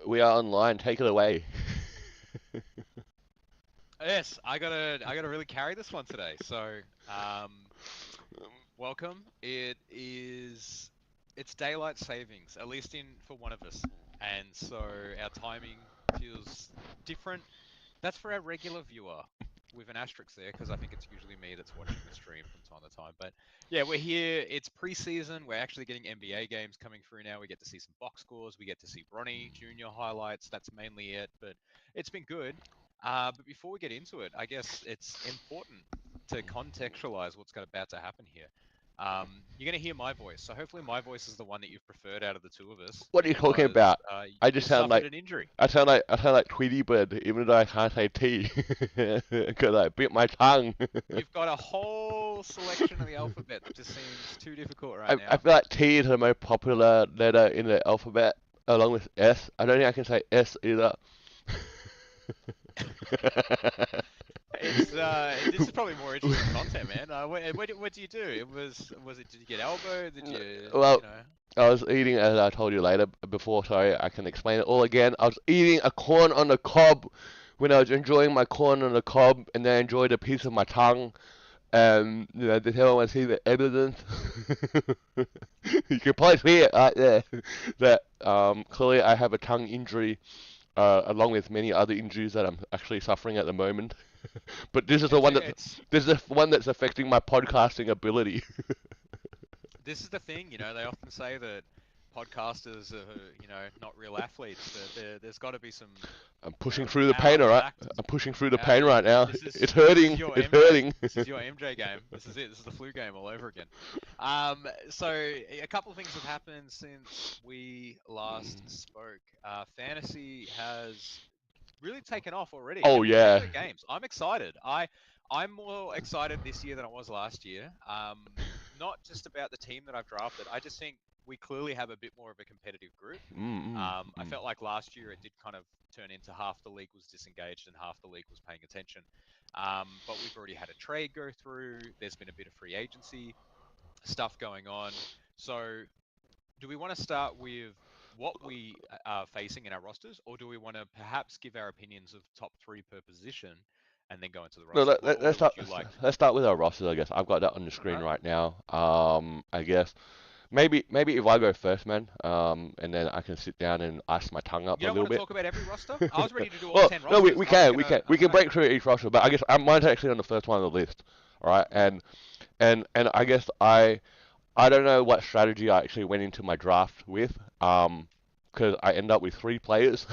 We are online. Take it away. Yes, I gotta really carry this one today. Welcome. It's daylight savings, at least in for one of us, and so our timing feels different. That's for our regular viewer, with an asterisk there, because I think it's usually me that's watching the stream from time to time. But yeah, we're here. It's preseason. We're actually getting NBA games coming through now. We get to see some box scores. We get to see Bronny Junior highlights. That's mainly it, but it's been good. But before we get into it, I guess it's important to contextualize what's about to happen here. You're going to hear my voice, so hopefully my voice is the one that you've preferred out of the two of us What are you talking because about? I you just sound suffered like an injury. I sound like Tweety Bird, even though I can't say T, because I bit my tongue. You've got a whole selection of the alphabet that just seems too difficult right I now. feel like T is the most popular letter in the alphabet, along with S. I don't think I can say S either. This is probably more interesting content, man. What do you do? Was it did you get elbow? Did you Well, know? I was eating, as I told you later before, sorry, I can explain it all again. I was eating a corn on the cob when I was enjoying my corn on the cob, and then I enjoyed a piece of my tongue. Did everyone see the evidence? You can probably see it right there. That clearly I have a tongue injury, along with many other injuries that I'm actually suffering at the moment. But this is the one that's affecting my podcasting ability. This is the thing, they often say that podcasters are, not real athletes, but there's got to be some, I'm pushing through the pain, powerful alright? factors. I'm pushing through the pain right now. This is It's this is hurting. your It's MJ. hurting. This is your MJ game. This is it. This is the flu game all over again. So a couple of things have happened since we last spoke. Fantasy has really taken off already, Oh and we'll get to yeah. the games. I'm excited. I'm more excited this year than I was last year. Not just about the team that I've drafted. I just think we clearly have a bit more of a competitive group. I Mm. felt like last year it did kind of turn into half the league was disengaged and half the league was paying attention. But we've already had a trade go through. There's been a bit of free agency stuff going on. So do we want to start with what we are facing in our rosters, or do we want to perhaps give our opinions of top three per position and then go into the No, roster? What let's order would start. you like? Let's start with our rosters, I guess. I've got that on the All screen right. right now. I guess maybe if I go first, man. And then I can sit down and ice my tongue up You a don't little want to bit. talk about every roster? I was ready to do all Well, 10 no, rosters. we I was can, gonna, we I'm can gonna. break through each roster, but I guess mine's actually on the first one on the list. All right, and I guess I don't know what strategy I actually went into my draft with. Because I end up with three players,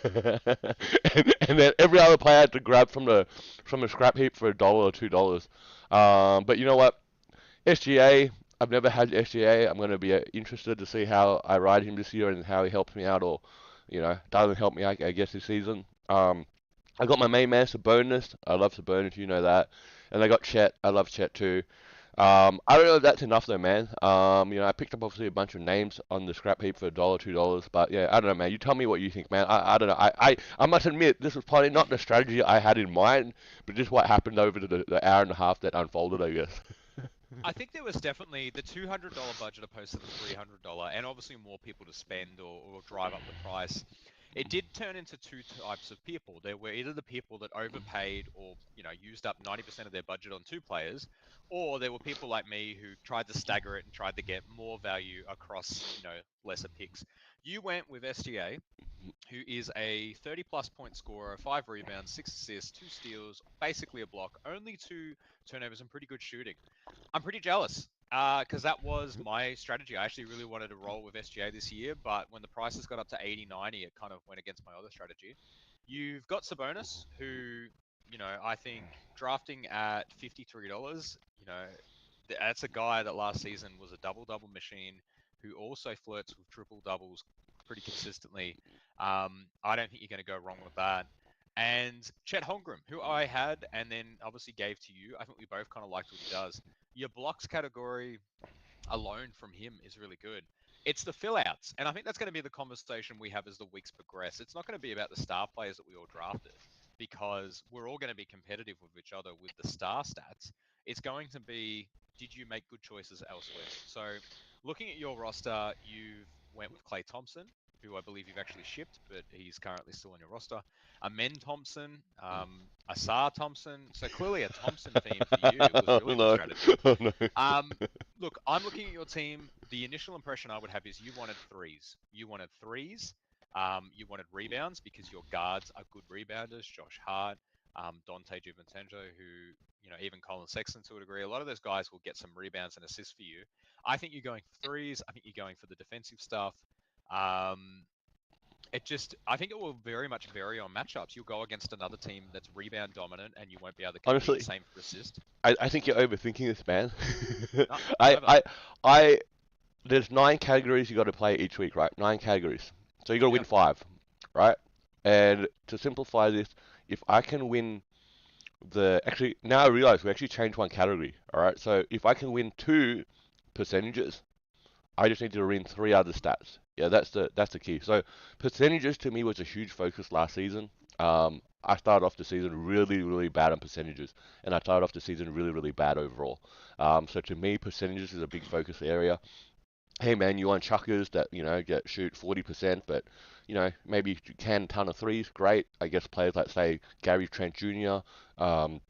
and then every other player I had to grab from the scrap heap for $1 or $2. But you know what? SGA, I've never had SGA. I'm going to be interested to see how I ride him this year and how he helps me out, or doesn't help me, I guess, this season. I got my main man Sabonis. I love Sabonis, you know that. And I got Chet. I love Chet too. I don't know if that's enough though, man. I picked up obviously a bunch of names on the scrap heap for $1, $2, but yeah, I don't know, man. You tell me what you think, man. I don't know. I must admit this was probably not the strategy I had in mind, but just what happened over the hour and a half that unfolded, I guess. I think there was definitely the $200 budget opposed to the $300, and obviously more people to spend or drive up the price. It did turn into two types of people. There were either the people that overpaid or used up 90% of their budget on two players, or there were people like me who tried to stagger it and tried to get more value across lesser picks. You went with SGA, who is a 30 plus point scorer, 5 rebounds, 6 assists, 2 steals, basically a block, only 2 turnovers, and pretty good shooting. I'm pretty jealous because that was my strategy. I actually really wanted to roll with SGA this year, but when the prices got up to 80, 90, it kind of went against my other strategy. You've got Sabonis, who, I think drafting at $53, that's a guy that last season was a double double machine who also flirts with triple doubles pretty consistently. I don't think you're going to go wrong with that. And Chet Holmgren, who I had and then obviously gave to you. I think we both kind of liked what he does. Your blocks category alone from him is really good. It's the fill outs. And I think that's going to be the conversation we have as the weeks progress. It's not going to be about the star players that we all drafted because we're all going to be competitive with each other with the star stats. It's going to be, did you make good choices elsewhere? So looking at your roster, you've went with Clay Thompson. who I believe you've actually shipped, but he's currently still on your roster. Amen Thompson, Asar Thompson. So clearly a Thompson theme for you was Oh really the no. strategy. Oh no. Um, Look, I'm looking at your team. The initial impression I would have is you wanted threes. You wanted threes. You wanted rebounds because your guards are good rebounders. Josh Hart, Dante DiVincenzo, who, even Colin Sexton to a degree. A lot of those guys will get some rebounds and assists for you. I think you're going for threes. I think you're going for the defensive stuff. Um, I think it will very much vary on matchups. You'll go against another team that's rebound dominant, and you won't be able to compete. Honestly, Same for assist. I think you're overthinking this, man. No, I, never. I, I, there's 9 categories you got to play each week, right? 9 categories. So you got to win Yep. five, right? And to simplify this, if I can win actually, now I realize we actually changed one category, all right? So if I can win two percentages, I just need to win three other stats. Yeah, that's the key. So percentages to me was a huge focus last season. I started off the season really, really bad on percentages, and I started off the season really, really bad overall. So to me, percentages is a big focus area. Hey man, you want chuckers that get shoot 40%, but maybe you can ton of threes. Great. I guess players like say Gary Trent Jr., um,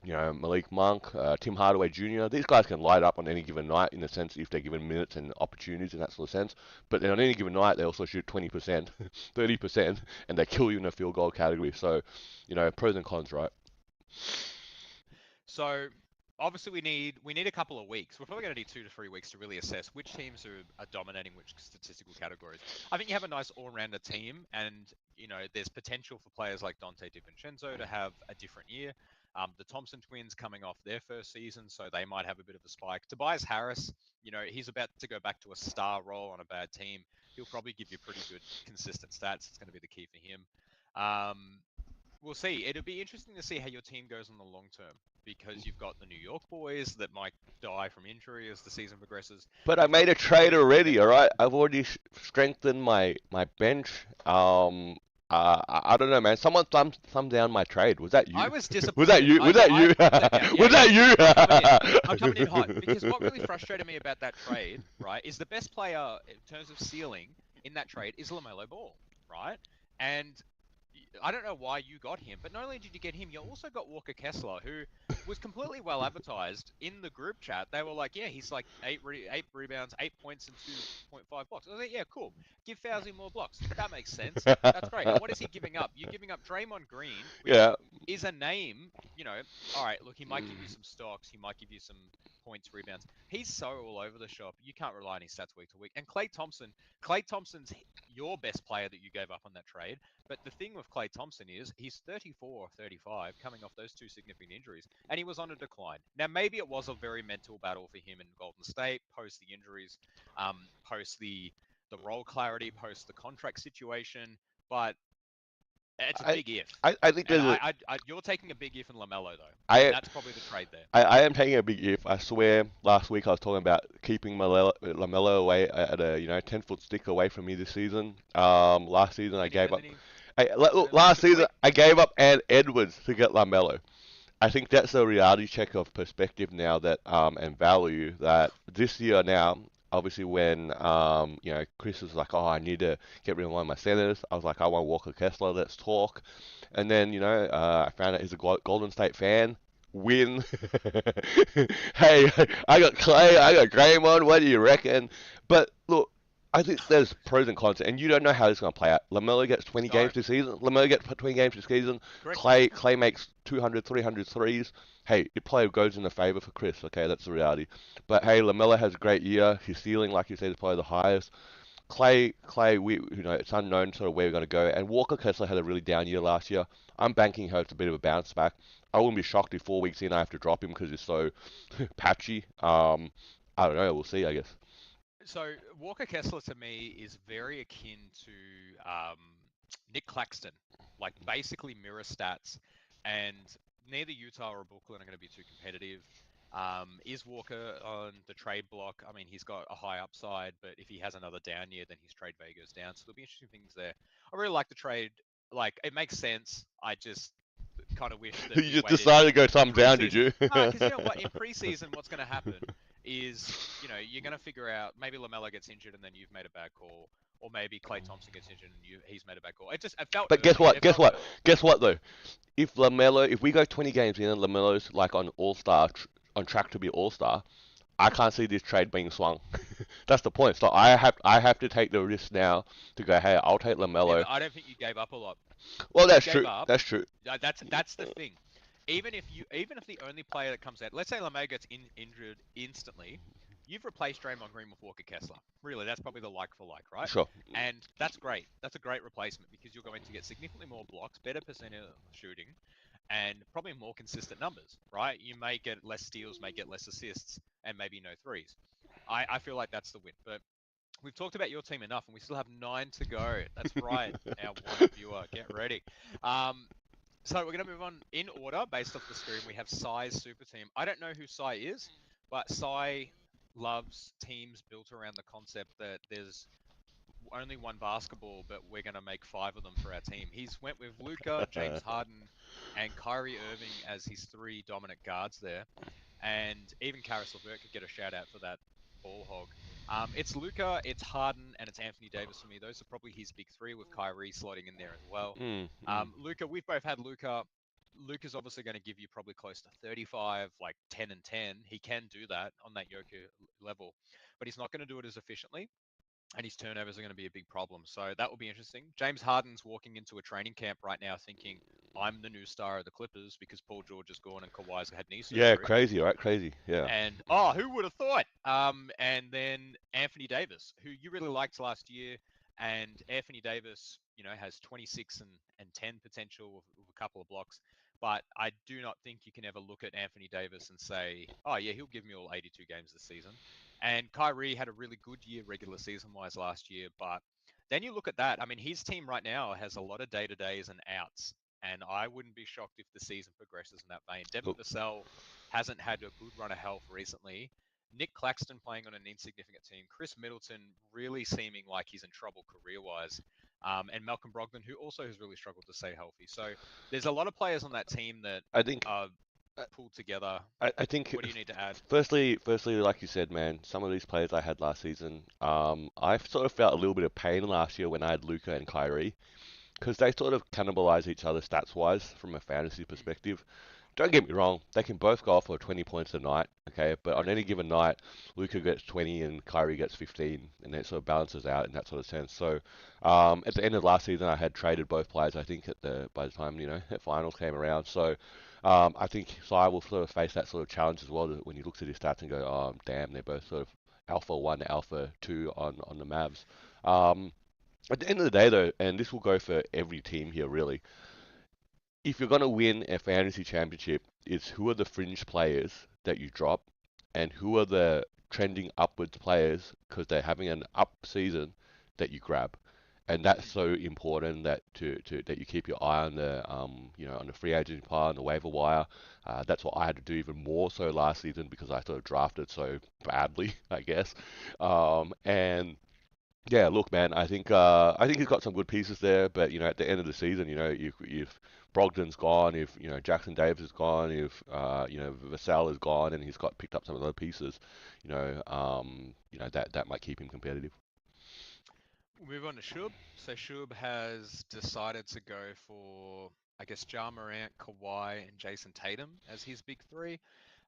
Malik Monk, Tim Hardaway Jr. These guys can light up on any given night in the sense if they're given minutes and opportunities in that sort of sense. But then on any given night, they also shoot 20%, 30%, and they kill you in the field goal category. So, pros and cons, right? So obviously we need a couple of weeks. We're probably going to need 2 to 3 weeks to really assess which teams are dominating which statistical categories. I think you have a nice all-rounder team, and there's potential for players like Dante DiVincenzo to have a different year. The Thompson twins coming off their first season, so they might have a bit of a spike. Tobias Harris, he's about to go back to a star role on a bad team. He'll probably give you pretty good consistent stats. It's going to be the key for him. Um, we'll see. It'll be interesting to see how your team goes in the long term because you've got the New York boys that might die from injury as the season progresses. But I You've got made the a trade Clippers with already, all Kemba. right? I've already strengthened my bench. I don't know, man. Someone thumbed down my trade. Was that I you? was Was that disappointed. you? Was Yeah, that I you? thumbs it down. Yeah, Was yeah. that you? I'm coming in. I'm coming in hot because what really frustrated me about that trade, right, is the best player in terms of ceiling in that trade is LaMelo Ball, right? And I don't know why you got him, but not only did you get him, you also got Walker Kessler, who was completely well advertised in the group chat. They were like, "Yeah, he's like eight rebounds, 8 points, and 2.5 blocks." I was like, "Yeah, cool. Give Fauzi more blocks. That makes sense. That's great." And what is he giving up? You're giving up Draymond Green, which Yeah. is a name. All right. Look, he might give you some stocks. He might give you some points, rebounds. He's so all over the shop. You can't rely on his stats week to week. And Clay Thompson's your best player that you gave up on that trade. But the thing with Clay Thompson is he's 34 or 35, coming off those two significant injuries, and he was on a decline. Now, maybe it was a very mental battle for him in Golden State post the injuries, post the role clarity, post the contract situation, but it's a I big if. I think And there's a you're taking a big if in Lamelo though, and I that's probably the trade there. I am taking a big if. I swear, last week I was talking about keeping Lamelo away at a 10-foot stick away from me this season. Last season I Did he? gave And up. then he Look, look last the season click. I gave up Ant Edwards to get Lamelo. I think that's a reality check of perspective now that and value that this year now. Obviously, when Chris was like, "Oh, I need to get rid of one of my centers," I was like, "I want Walker Kessler. Let's talk." And then I found out he's a Golden State fan. Win. Hey, I got Clay. I got Draymond. What do you reckon? But look, I think there's pros and cons, and you don't know how this is going to play out. Lamelo gets 20 games Don't. this season. Lamelo gets 20 games this season. Correct. Clay makes 200, 300 threes. Hey, it player goes in the favor for Chris. Okay, that's the reality. But hey, Lamelo has a great year. His ceiling, like you said, is probably the highest. Clay, it's unknown sort of where we're going to go. And Walker Kessler had a really down year last year. I'm banking her it's a bit of a bounce back. I wouldn't be shocked if 4 weeks in I have to drop him because he's so patchy. I don't know. We'll see, I guess. So Walker Kessler to me is very akin to Nick Claxton, like basically mirror stats, and neither Utah or Brooklyn are going to be too competitive. Is Walker on the trade block? I mean, he's got a high upside, but if he has another down year, then his trade value goes down. So there'll be interesting things there. I really like the trade. Like, it makes sense. I just kind of wish that You we just waited decided to go in thumb down, did preseason. you? No, because you know what? In preseason, what's going to happen is, you're going to figure out maybe Lamelo gets injured and then you've made a bad call, or maybe Clay Thompson gets injured and he's made a bad call. It felt But guess early. what? It Guess felt what? early. Guess what though? If we go 20 games in and Lamelo's like on All Star, on track to be All Star, I can't see this trade being swung. That's the point. So I have to take the risk now to go. Hey, I'll take Yeah, Lamelo. but I don't think you gave up a lot. Well, You that's gave true. up. That's true. That's the thing. Even if the only player that comes out, let's say Lamelo gets injured instantly, you've replaced Draymond Green with Walker Kessler. Really, that's probably the like for like, right? Sure. And that's great. That's a great replacement because you're going to get significantly more blocks, better percentage shooting, and probably more consistent numbers, right? You may get less steals, may get less assists, and maybe no threes. I feel like that's the win. But we've talked about your team enough, and we still have 9 to go. That's right, our one viewer. Get ready. Um, so we're going to move on in order based off the screen. We have Sai's super team. I don't know who Sai is, but Sai loves teams built around the concept that there's only one basketball, but we're going to make 5 of them for our team. He's went with Luka, James Harden, and Kyrie Irving as his 3 dominant guards there. And even Karis LeVert could get a shout out for that ball hog. It's Luka, it's Harden, and it's Anthony Davis for me. Those are probably his big 3 with Kyrie slotting in there as well. Mm. Luka, we've both had Luka. Luka's obviously going to give you probably close to 35, like 10 and 10. He can do that on that Joker level, but he's not going to do it as efficiently, and his turnovers are going to be a big problem. So that will be interesting. James Harden's walking into a training camp right now thinking, I'm the new star of the Clippers because Paul George is gone and Kawhi's had knee Yeah, surgery. crazy, right? Crazy. Yeah. And who would have thought? And then Anthony Davis, who you really liked last year, and Anthony Davis, has 26 and 10 potential with a couple of blocks. But I do not think you can ever look at Anthony Davis and say, oh yeah, he'll give me all 82 games this season. And Kyrie had a really good year regular season wise last year, but then you look at that. I mean, his team right now has a lot of day to days and outs, and I wouldn't be shocked if the season progresses in that vein. Devin Look, Vassell hasn't had a good run of health recently. Nick Claxton playing on an insignificant team. Chris Middleton really seeming like he's in trouble career wise. And Malcolm Brogdon, who also has really struggled to stay healthy. So there's a lot of players on that team that I think are I, pulled together. I think What do you need to add? firstly, like you said, man, some of these players I had last season, I sort of felt a little bit of pain last year when I had Luca and Kyrie because they sort of cannibalize each other stats wise from a fantasy Mm, perspective. Don't get me wrong, they can both go off for 20 points a night, okay? But on any given night, Luca gets 20 and Kyrie gets 15, and it sort of balances out in that sort of sense. So, at the end of last season, I had traded both players, I think, by the time, the finals came around. So, I think Sai will sort of face that sort of challenge as well when he looks at his stats and go, oh, damn, they're both sort of alpha 1, alpha 2 on the Mavs. Um, at the end of the day, though, and this will go for every team here, really, if you're going to win a fantasy championship, it's who are the fringe players that you drop and who are the trending upwards players because they're having an up season that you grab. And that's mm. so important that that you keep your eye on the on the free agent pile on the waiver wire. That's what I had to do even more so last season because I sort of drafted so badly, I guess. And yeah, look, man, I think he's got some good pieces there, but at the end of the season, if Brogdon's gone, if Jackson Davis is gone, if Vassell is gone, and he's got picked up some of those pieces, that might keep him competitive. We'll move on to Shub. So Shub has decided to go for, I guess, Ja Morant, Kawhi, and Jason Tatum as his big 3.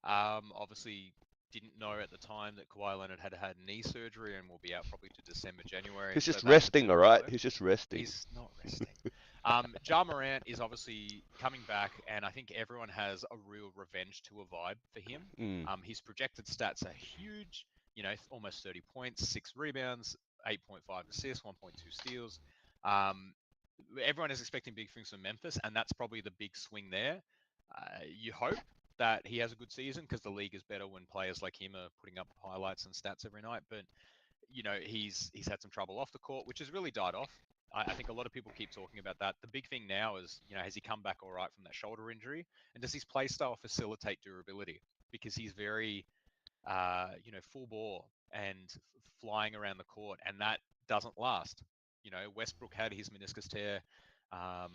Obviously, didn't know at the time that Kawhi Leonard had knee surgery and will be out probably to December, January. He's So just that's a bit resting, of all a right. blur. He's just resting. He's not resting. Ja Morant is obviously coming back, and I think everyone has a real revenge to a vibe for him. Mm, His projected stats are huge, almost 30 points, 6 rebounds, 8.5 assists, 1.2 steals. Um, Everyone is expecting big things from Memphis, and that's probably the big swing there. You hope that he has a good season because the league is better when players like him are putting up highlights and stats every night. But he's had some trouble off the court, which has really died off. I think a lot of people keep talking about that. The big thing now is, has he come back all right from that shoulder injury, and does his play style facilitate durability? Because he's very, full ball and flying around the court, and that doesn't last. Westbrook had his meniscus tear. Um,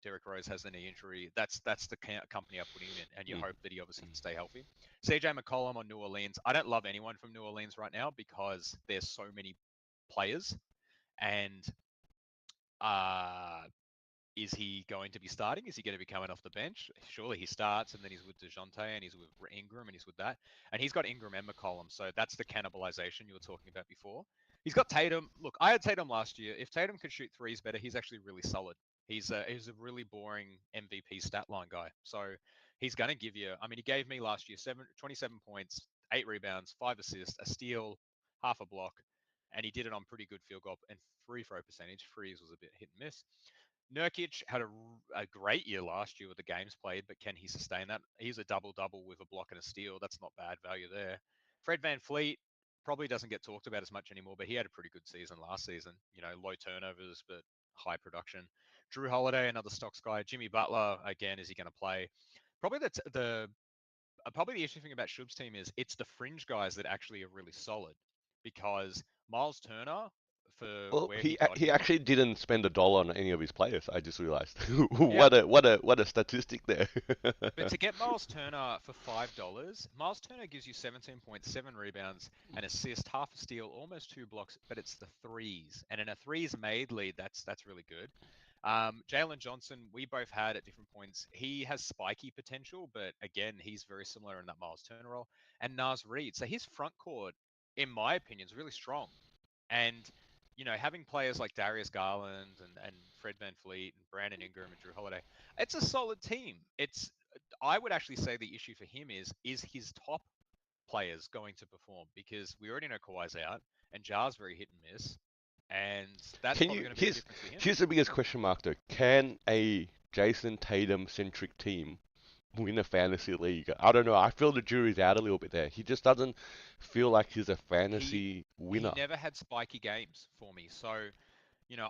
Derrick Rose has a knee injury. That's the company I put him in, and you mm. hope that he obviously can stay healthy. CJ McCollum on New Orleans. I don't love anyone from New Orleans right now because there's so many players, And uh, is he going to be starting? Is he going to be coming off the bench? Surely he starts, and then he's with DeJounte, and he's with Ingram, and he's with that. And he's got Ingram and McCollum, so that's the cannibalization you were talking about before. He's got Tatum. Look, I had Tatum last year. If Tatum could shoot threes better, he's actually really solid. He's a really boring MVP stat line guy. So he's going to give you. I mean, he gave me last year 27 points, 8 rebounds, 5 assists, a steal, half a block, and he did it on pretty good field goal and free throw percentage. Freeze was a bit hit and miss. Nurkic had a great year last year with the games played, but can he sustain that? He's a double double with a block and a steal. That's not bad value there. Fred Van Fleet probably doesn't get talked about as much anymore, but he had a pretty good season last season. You know, low turnovers, but high production. Drew Holiday, another stocks guy. Jimmy Butler, again, is he going to play? Probably probably the interesting thing about Shub's team is it's the fringe guys that actually are really solid because Miles Turner, for Well, where he he got him, actually didn't spend a dollar on any of his players. I just realized. yeah. What a statistic there. But to get Miles Turner for $5, Miles Turner gives you 17.7 rebounds, an assist, half a steal, almost 2 blocks, but it's the threes. And in a threes made lead, that's really good. Jalen Johnson, we both had at different points. He has spiky potential, but again, he's very similar in that Miles Turner role. And Naz Reid, so his front court, in my opinion, is really strong. And having players like Darius Garland and Fred Van Fleet and Brandon Ingram and Drew Holiday, it's a solid team. I would actually say the issue for him is his top players going to perform because we already know Kawhi's out and Jar's very hit and miss, and that's Can probably you going to be the difference for him. here's the biggest question mark though. Can a Jason Tatum centric team win a fantasy league? I don't know. I feel the jury's out a little bit there. He just doesn't feel like he's a He fantasy he winner. never had spiky games for me, so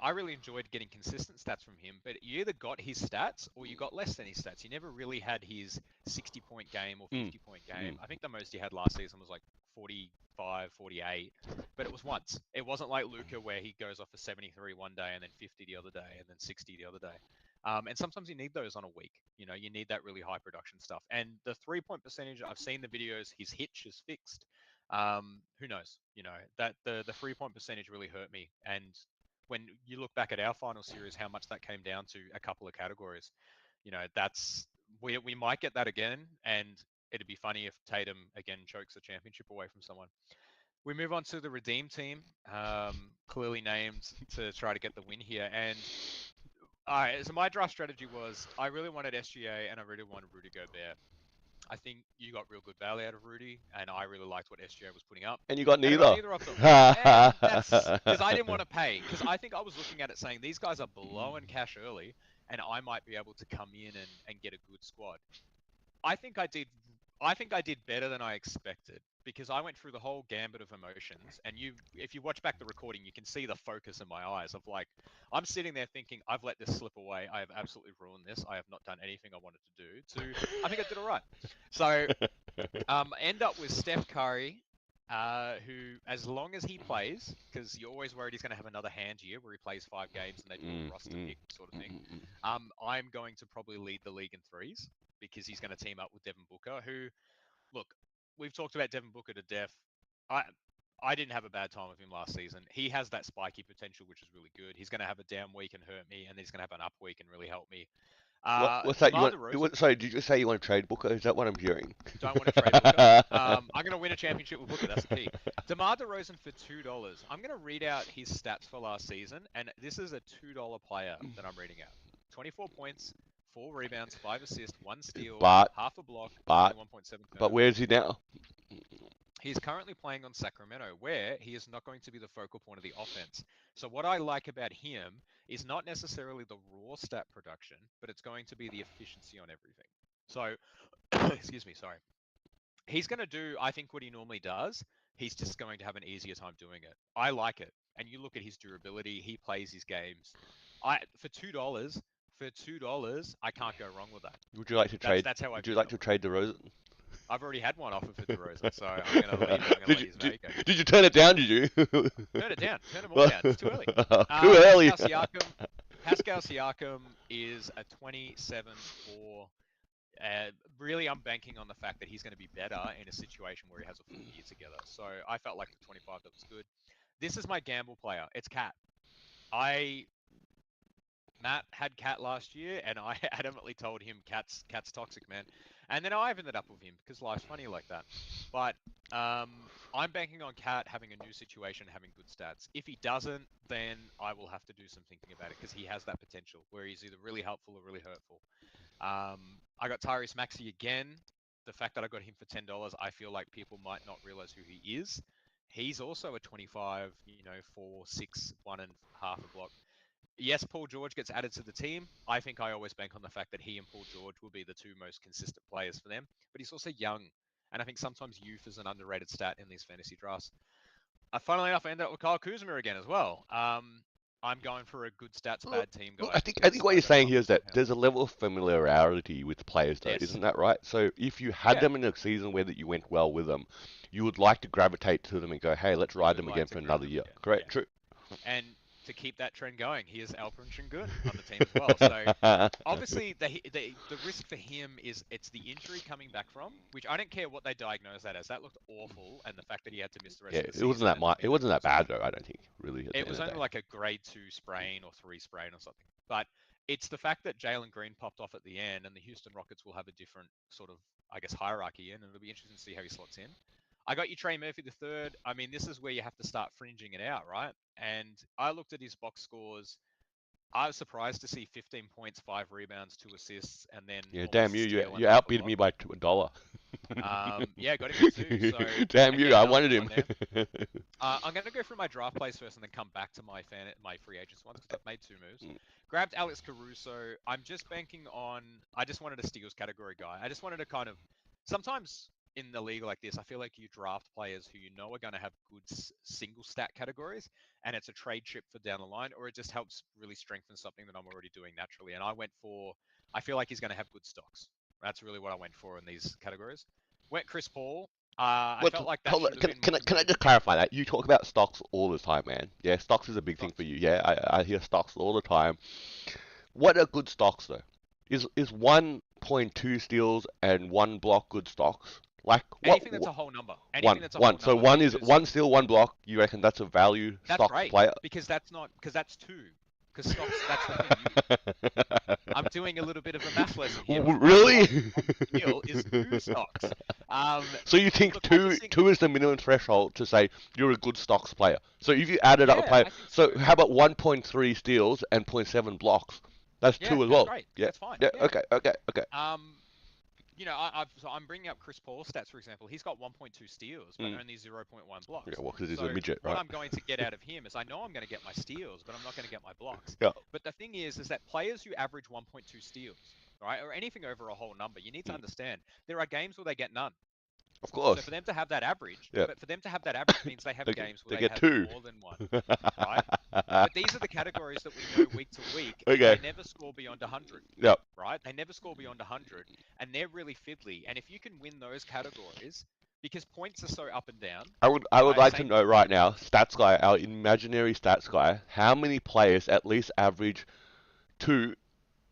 I really enjoyed getting consistent stats from him, but you either got his stats or you got less than his stats. He never really had his 60-point game or Mm, 50-point game. mm. I think the most he had last season was like 45, 48, but it was once. It wasn't like Luca where he goes off for 73 one day and then 50 the other day and then 60 the other day. And sometimes you need those on a week. You need that really high production stuff. And the 3-point percentage, I've seen the videos, his hitch is fixed. Who knows? That the 3-point percentage really hurt me. And when you look back at our final series, how much that came down to a couple of categories. That's we might get that again, and it'd be funny if Tatum again chokes the championship away from someone. We move on to the Redeem team, clearly named to try to get the win here. And so my draft strategy was I really wanted SGA and I really wanted Rudy Gobert. I think you got real good value out of Rudy, and I really liked what SGA was putting up. And you got And I got neither. neither of them. And that's because I didn't want to pay. Because I think I was looking at it saying these guys are blowing cash early, and I might be able to come in and get a good squad. I think I did. I think I did better than I expected because I went through the whole gambit of emotions. And if you watch back the recording, you can see the focus in my eyes of like, I'm sitting there thinking, I've let this slip away. I have absolutely ruined this. I have not done anything I wanted to do. I think I did all right. So end up with Steph Curry, who, as long as he plays, because you're always worried he's going to have another hand year where he plays 5 games and they do a Mm, roster mm, pick sort of mm, thing. mm, mm. I'm going to probably lead the league in threes because he's going to team up with Devin Booker, who, look, we've talked about Devin Booker to death. I I didn't have a bad time with him last season. He has that spiky potential, which is really good. He's going to have a down week and hurt me, and he's going to have an up week and really help me. What's that? You DeMar want? DeRozan, Sorry, did you just say you want to trade Booker? Is that what I'm hearing? don't want to trade Booker. I'm going to win a championship with Booker. That's the key. DeMar DeRozan for $2. I'm going to read out his stats for last season, and this is a $2 player that I'm reading out. 24 points, 4 rebounds, 5 assists, 1 steal, but half a block, but 21.7 but where's turnovers. he now? He's currently playing on Sacramento, where he is not going to be the focal point of the offense. So what I like about him is not necessarily the raw stat production, but it's going to be the efficiency on everything. So, excuse me, sorry. He's going to do, I think, what he normally does. He's just going to have an easier time doing it. I like it. And you look at his durability, he plays his games. For $2, I can't go wrong with that. Would you like to That's trade? that's how I Would you view like it. to trade DeRozan? I've already had one offer for DeRozan, so I'm going to leave it. I'm going to did let you his value go. did you turn it down? Did you? Turn it down. Turn them all Well, down. It's too early. too early. Pascal Siakam. Pascal Siakam is a 27-4. Really, I'm banking on the fact that he's going to be better in a situation where he has a full year together. So I felt like the 25 that was good. This is my gamble player. It's Cat. I Matt had Cat last year, and I adamantly told him Cat's toxic, man. And then I've ended up with him because life's funny like that. But I'm banking on Cat having a new situation, having good stats. If he doesn't, then I will have to do some thinking about it because he has that potential where he's either really helpful or really hurtful. I got Tyrese Maxey again. The fact that I got him for $10, I feel like people might not realize who he is. He's also a 25, 4, 6, 1.5 a block. Yes, Paul George gets added to the team. I think I always bank on the fact that he and Paul George will be the two most consistent players for them. But he's also young, and I think sometimes youth is an underrated stat in these fantasy drafts. Funnily enough, I ended up with Kyle Kuzma again as well. I'm going for a good stats, Well, bad team well, I guy think I because think what I you're got him saying up here is that somehow. there's a level of familiarity with players, though, Yes. isn't that right? So if you had Yeah, them in a season where that you went well with them, you would like to gravitate to them and go, hey, let's you ride would them like again to for grab another them year. again. Correct? Yeah. True. And to keep that trend going, here's Alperen Şengün on the team as well. So obviously the risk for him is it's the injury coming back from, which I don't care what they diagnose that as. That looked awful, and the fact that he had to miss the rest Yeah, of the season and it nothing wasn't that was bad though. I don't think really at the it end was of the only day. like a grade 2 sprain or 3 sprain or something. But it's the fact that Jalen Green popped off at the end, and the Houston Rockets will have a different sort of, I guess, hierarchy in, and it'll be interesting to see how he slots in. I got you Trey Murphy the third. I mean, this is where you have to start fringing it out, right? And I looked at his box scores. I was surprised to see 15 points, 5 rebounds, 2 assists, and then Yeah, damn almost a you! You steal and you a half a outbid block. me by a dollar. Yeah, got him for two. So Damn you! again, I another wanted good him. one there. I'm going to go through my draft plays first and then come back to my free agents ones because I've made two moves. Grabbed Alex Caruso. I'm just banking on. I just wanted a steals category guy. I just wanted to kind of. Sometimes in the league like this, I feel like you draft players who you know are going to have good single stat categories, and it's a trade chip for down the line, or it just helps really strengthen something that I'm already doing naturally. And I went for. I feel like he's going to have good stocks. That's really what I went for in these categories. Went Chris Paul. I What? felt like that Hold on. should have been more Can I just conservative. clarify that? You talk about stocks all the time, man. Yeah, stocks is a big thing for Stocks. you. Yeah, I hear stocks all the time. What are good stocks though? Is 1.2 steals and one block good stocks? Like Anything that's a whole number. Anything one that's a one? whole So number one is because one steal, one block. You reckon that's a value that's stocks great. player? Because that's not because that's two. Because stocks. That's the thing. I'm doing a little bit of a math lesson here. One Really? block, one steal is two stocks. So you think Look, I just think two is the minimum threshold to say you're a good stocks player. So if you added up a yeah, player, I think so. so how about 1.3 steals and point 0.7 blocks? That's Yeah, two as that's well. great. Yeah. That's fine. Yeah. Yeah. Okay. Okay. Okay. Um, so I'm bringing up Chris Paul's stats, for example. He's got 1.2 steals, but Mm. only 0.1 Yeah. blocks. Well, because he's a So midget, what right? I'm going to get out of him is I know I'm going to get my steals, but I'm not going to get my blocks. Yeah. But the thing is that players who average 1.2 steals, right, or anything over a whole number, you need to Mm. understand there are games where they get none. Of So course. for them to have that average, Yeah. but for them to have that average means they have games where They they get have two. more than one, right? But these are the categories that we know week to week. They Okay. never score beyond 100, Yeah. right? They never score beyond 100, and they're really fiddly. And if you can win those categories, because points are so up and down, I would right? like to Same know with right now, rebounds. stats guy, our imaginary stats guy, how many players at least average two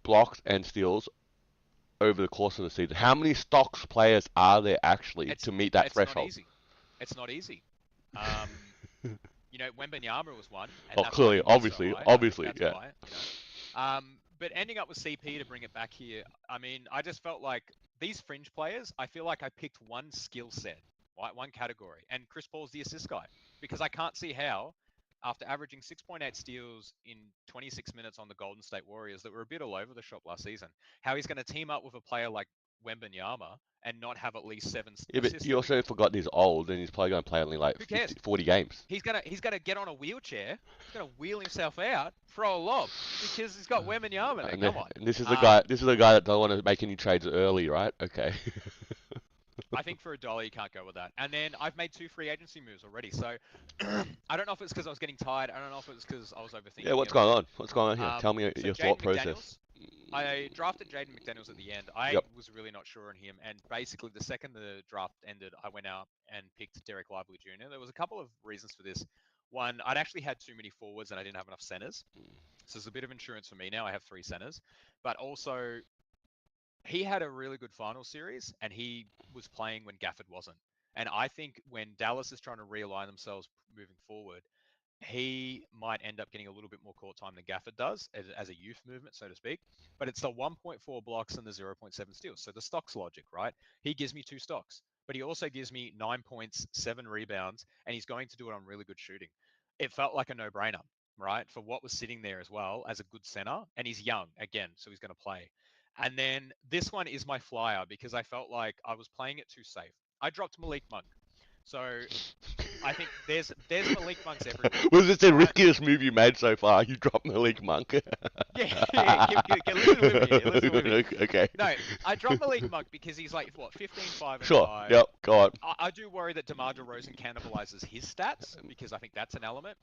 blocks and steals over the course of the season? How many stocks players are there actually It's to meet that it's not threshold? easy. It's not easy. Um, Wembanyama was one, and Oh, that's why clearly, he went so obviously, high. I think obviously, that's yeah. why. But ending up with CP to bring it back here, I mean, I just felt like these fringe players, I feel like I picked one skill set, right? One category. And Chris Paul's the assist guy. Because I can't see how, after averaging 6.8 steals in 26 minutes on the Golden State Warriors that were a bit all over the shop last season, how he's going to team up with a player like Wembanyama and not have at least seven Yeah, but assists you every also game. forgot he's old and he's probably going to play only like Who 50, cares? 40 games. He's gonna get on a wheelchair. He's gonna wheel himself out, throw a lob because he's got Wembanyama there. Come on. And this is the Um, guy. This is the guy that don't want to make any trades early, right? Okay. I think for a dollar you can't go with that. And then I've made two free agency moves already. So I don't know if it's because I was getting tired. I don't know if it's because I was Yeah, overthinking what's it going or. on? What's going on here? Tell me So your thought Jaden process. McDaniels. I drafted Jaden McDaniels at the end. I Yep. was really not sure on him, and basically the second the draft ended, I went out and picked Derek Lively Jr. There was a couple of reasons for this. One, I'd actually had too many forwards and I didn't have enough centers. So there's a bit of insurance for me now. I have three centers, but also he had a really good final series and he was playing when Gafford wasn't. And I think when Dallas is trying to realign themselves moving forward, he might end up getting a little bit more court time than Gafford does as a youth movement, so to speak. But it's the 1.4 blocks and the 0.7 steals. So the stocks logic, right? He gives me two stocks, but he also gives me 9 points, 7 rebounds, and he's going to do it on really good shooting. It felt like a no brainer, right? For what was sitting there as well as a good center. And he's young again, so he's going to play. And then this one is my flyer because I felt like I was playing it too safe. I dropped Malik Monk. So I think there's Malik Monks everywhere, Was this the right? riskiest move you made so far? You dropped Malik Monk. Yeah, yeah. Listen with me here. Listen with me. Okay. No, I dropped Malik Monk because he's like what 15, 5, and Sure. 5. Yep. Go on. I do worry that DeMar DeRozan cannibalizes his stats because I think that's an element.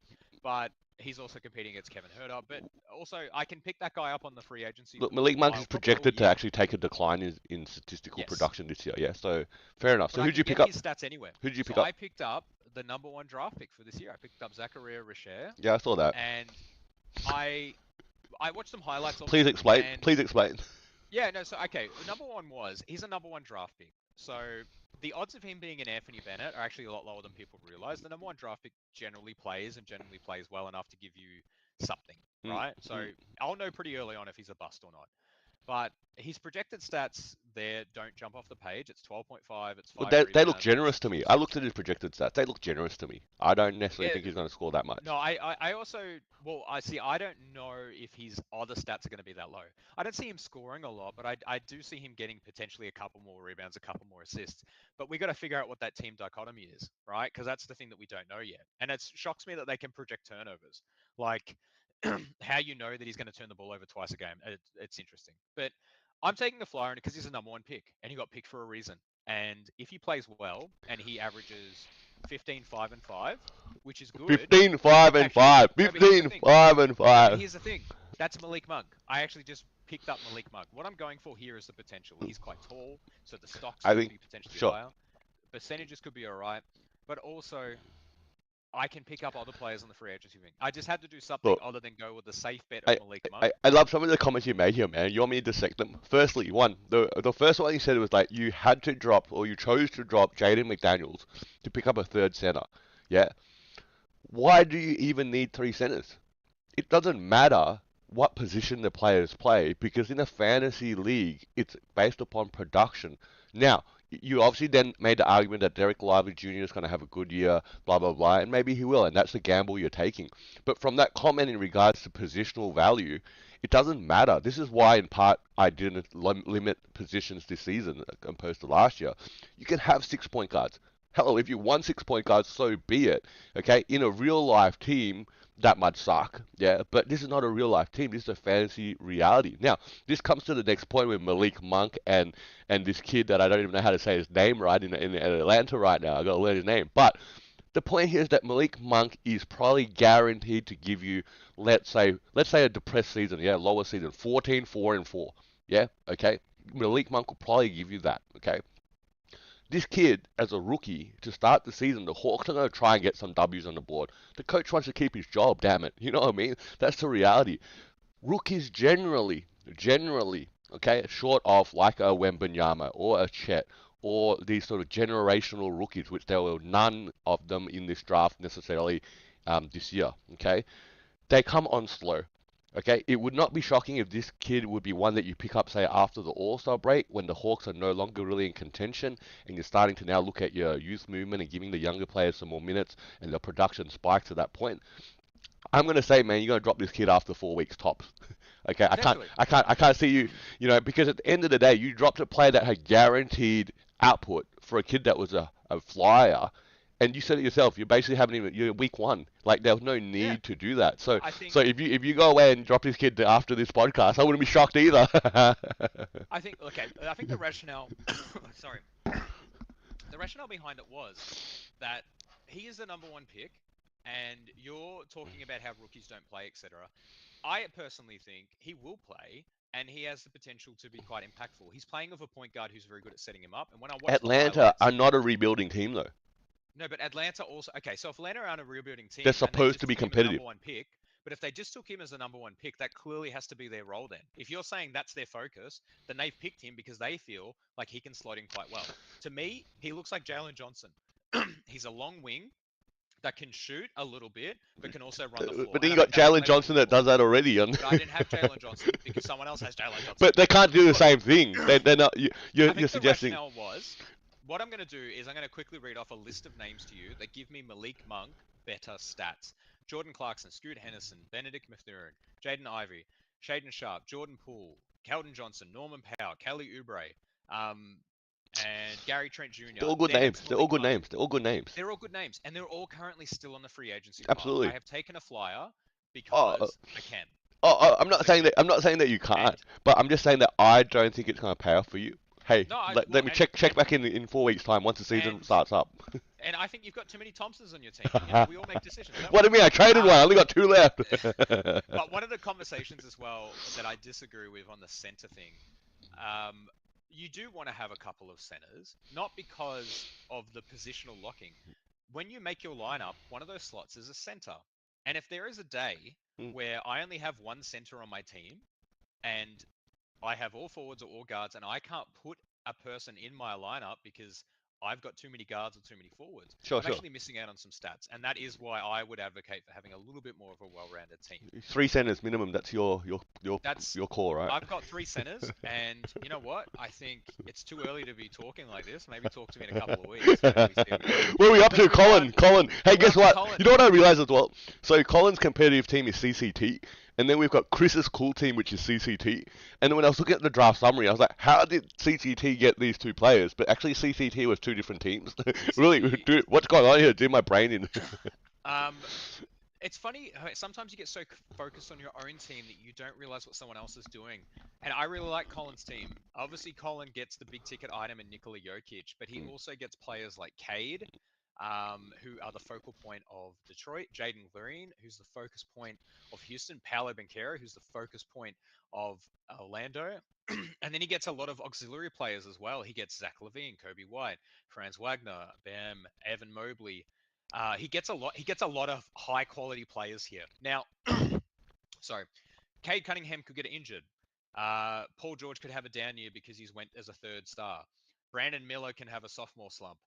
But he's also competing against Kevin Herter. But also, I can pick that guy up on the free agency Look, Malik Monk is probably all projected to year. actually take a decline in statistical Yes, production this year. Yeah. So fair enough. but So I who'd can you pick get up? his stats anywhere. Who'd you So pick up? I picked up the #1 draft pick for this year. I picked up Zachariah Richer, Yeah, I saw that. and I I watched some highlights of Please him, explain. and Please explain. yeah, no, so okay, #1 was he's a #1 draft pick. So the odds of him being an Anthony Bennett are actually a lot lower than people realize. The #1 draft pick generally plays and generally plays well enough to give you something, Mm, right? So mm. I'll know pretty early on if he's a bust or not. But his projected stats there don't jump off the page. It's 12.5, it's Well, 5 they look rebounds, generous it's to two me. I looked at assists. his projected stats. They look generous to me. I don't necessarily Yeah, think he's going to score that much. no, I also, well, I see, I don't know if his other stats are going to be that low. I don't see him scoring a lot, but I do see him getting potentially a couple more rebounds, a couple more assists. But we got to figure out what that team dichotomy is, right? Because that's the thing that we don't know yet. And it shocks me that they can project turnovers. Like, how you know that he's going to turn the ball over twice a game. It's interesting. But I'm taking the flyer because he's a #1 pick and he got picked for a reason. And if he plays well and he averages 15, 5, and 5, which is good. 15, 5, and Actually, 5. no, but here's the 15, thing. 5, and No, but 5. here's the thing. That's Malik Monk. I actually just picked up Malik Monk. What I'm going for here is the potential. He's quite tall, so the stocks I could think, be potentially sure. higher. Percentages could be all right. But also, I can pick up other players on the free agency wing. I just had to do something Look, other than go with the safe bet of I, Malik I, Monk. I love some of the comments you made here, man. You want me to dissect them? Firstly, the first one you said was like you had to drop or you chose to drop Jaden McDaniels to pick up a third center. Yeah. Why do you even need three centers? It doesn't matter what position the players play because in a fantasy league, it's based upon production. Now, you obviously then made the argument that Derek Lively Jr. is going to have a good year, blah, blah, blah, and maybe he will, and that's the gamble you're taking. But from that comment in regards to positional value, it doesn't matter. This is why, in part, I didn't limit positions this season opposed to last year. You can have 6 point guards. Hell, if you want 6 point guards, so be it. Okay, in a real life team, that might suck, yeah, but this is not a real life team. This is a fantasy reality. Now, this comes to the next point with Malik Monk and this kid that I don't even know how to say his name right in Atlanta right now. I got to learn his name. But the point here is that Malik Monk is probably guaranteed to give you, let's say a depressed season, yeah, lower season, 14, 4, and 4, yeah, okay. Malik Monk will probably give you that, okay. This kid, as a rookie, to start the season, the Hawks are going to try and get some W's on the board. The coach wants to keep his job, damn it. You know what I mean? That's the reality. Rookies generally, okay, short of like a Wembanyama or a Chet or these sort of generational rookies, which there were none of them in this draft necessarily this year, okay? They come on slow. Okay, it would not be shocking if this kid would be one that you pick up, say, after the All-Star break, when the Hawks are no longer really in contention, and you're starting to now look at your youth movement and giving the younger players some more minutes, and the production spikes at that point. I'm gonna say, man, you're gonna drop this kid after 4 weeks tops. Okay, Potentially. I can't see you, because at the end of the day, you dropped a player that had guaranteed output for a kid that was a flyer, and you said it yourself. You basically haven't even you're week one. Like there was no Yeah. need to do that. So I think so if you go away and drop this kid after this podcast, I wouldn't be shocked either. I think okay. I think the rationale. Sorry. The rationale behind it was that he is the #1 pick, and you're talking about how rookies don't play, etc. I personally think he will play, and he has the potential to be quite impactful. He's playing with a point guard who's very good at setting him up, and when I watch the Atlanta highlights, are not a rebuilding team though. no, but Atlanta also okay. So if Atlanta aren't a rebuilding They're team and they supposed to just be took him as the competitive. #1 pick, but if they just took him as the #1 pick, that clearly has to be their role. Then, if you're saying that's their focus, then they've picked him because they feel like he can slot in quite well. To me, he looks like Jalen Johnson. He's a long wing. that can shoot a little bit, but can also run the floor. But then And you I got make that Jalen claim on Johnson that Twitter. does that already. But I didn't have Jalen Johnson because someone else has Jalen Johnson. But they can't do the Look, same thing. They're not. I You're think the suggesting. rationale was what I'm going to do is I'm going to quickly read off a list of names to you that give me Malik Monk better stats. Jordan Clarkson, Scoot Henderson, Benedict Mathurin, Jaden Ivey, Shaden Sharp, Jordan Poole, Keldon Johnson, Norman Powell, Kelly Oubre, um, and Gary Trent They're Jr. all good Then names. it's They're all Malik good Monk. names. They're all good names. They're all good names, and they're all currently still on the free agency pile. I Absolutely. have taken a flyer Oh, because I can. I'm Because not I saying can. that. I'm not saying that you can't. And But I'm just saying that I don't think it's going to pay off for you. Hey, no, I let well, me check and back in 4 weeks time once the season and starts up. and I think you've got too many Thompsons on your team. You know, we all make decisions, don't What we? do you mean? I traded one. I Um, only got two left. but one of the conversations as well that I disagree with on the center thing, um, you do want to have a couple of centers, not because of the positional locking. When you make your lineup, one of those slots is a center. And if there is a day Mm. where I only have one center on my team and I have all forwards or all guards, and I can't put a person in my lineup because I've got too many guards or too many forwards. Sure, I'm sure. actually missing out on some stats, and that is why I would advocate for having a little bit more of a well-rounded team. 3 centers minimum. That's That's your core, right? I've got three centers, and you know what? I think it's too early to be talking like this. Maybe talk to me in a couple of weeks. You know, we see how we go. Where are we up Let's to, move on. Colin? Hey, We're guess up to what? Colin. You know what I realized as well? So Colin's competitive team is CCT, and then we've got Chris's cool team, which is CCT. And then when I was looking at the draft summary, I was like, how did CCT get these two players? But actually, CCT was two different teams. Really, CCT. dude, what's going on here? Did my brain in? Um, it's funny. Sometimes you get so focused on your own team that you don't realize what someone else is doing. And I really like Colin's team. Obviously, Colin gets the big ticket item in Nikola Jokic, but he also gets players like Cade, who are the focal point of Detroit, Jaden Green, who's the focus point of Houston, Paolo Banchero, who's the focus point of Orlando. And then he gets a lot of auxiliary players as well. He gets Zach Levine, Kobe White, Franz Wagner, Bam, Evan Mobley. He gets a lot. He gets a lot of high quality players here. Now, sorry, Cade Cunningham could get injured. Paul George could have a down year because he's went as a third star. Brandon Miller can have a sophomore slump.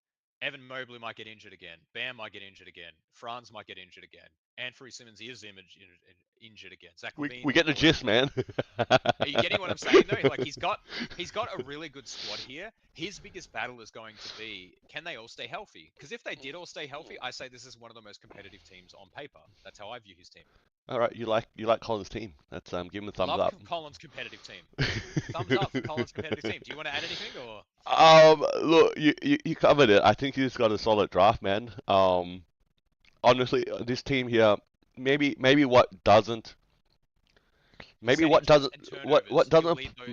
Evan Mobley might get injured again. Bam might get injured again. Franz might get injured again. Anthony Simmons is injured again. Zach Levine We get the always gist, injured. man. Are you getting what I'm saying though? Like he's got a really good squad here. His biggest battle is going to be can they all stay healthy? Because if they did all stay healthy, I say this is one of the most competitive teams on paper. That's how I view his team. All right, you like Colin's team. That's give him a thumbs Love up. Colin's competitive team. Thumbs up for Colin's competitive team. Do you want to add anything or? Look, you covered it. I think he's got a solid draft, man. Honestly, this team here, maybe Percentages and what turnovers. He'll doesn't. lead though.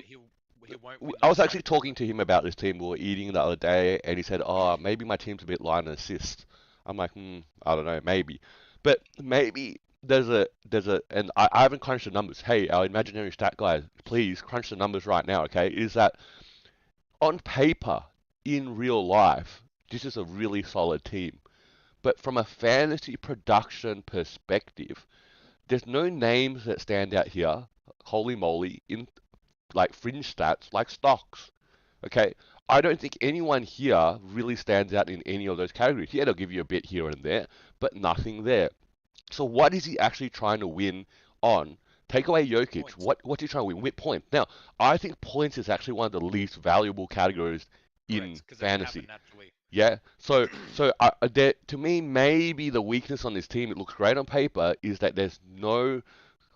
He won't win I those was actually turnovers. talking to him about this team. We were eating the other day, and he said, "Oh, maybe my team's a bit light on assists." I'm like, I don't know, maybe, but maybe and I haven't crunched the numbers. Hey, our imaginary stat guys, please crunch the numbers right now, okay? Is that on paper, in real life, this is a really solid team, but from a fantasy production perspective, there's no names that stand out here. Holy moly, in like fringe stats like stocks. Okay, I don't think anyone here really stands out in any of those categories. Yeah, they'll give you a bit here and there, but nothing there. So what is he actually trying to win on? Take away Jokic. Points. What's he trying to win? With points. Now, I think points is actually one of the least valuable categories in Correct, because it can happen fantasy. naturally. Yeah. To me, maybe the weakness on this team, it looks great on paper, is that there's no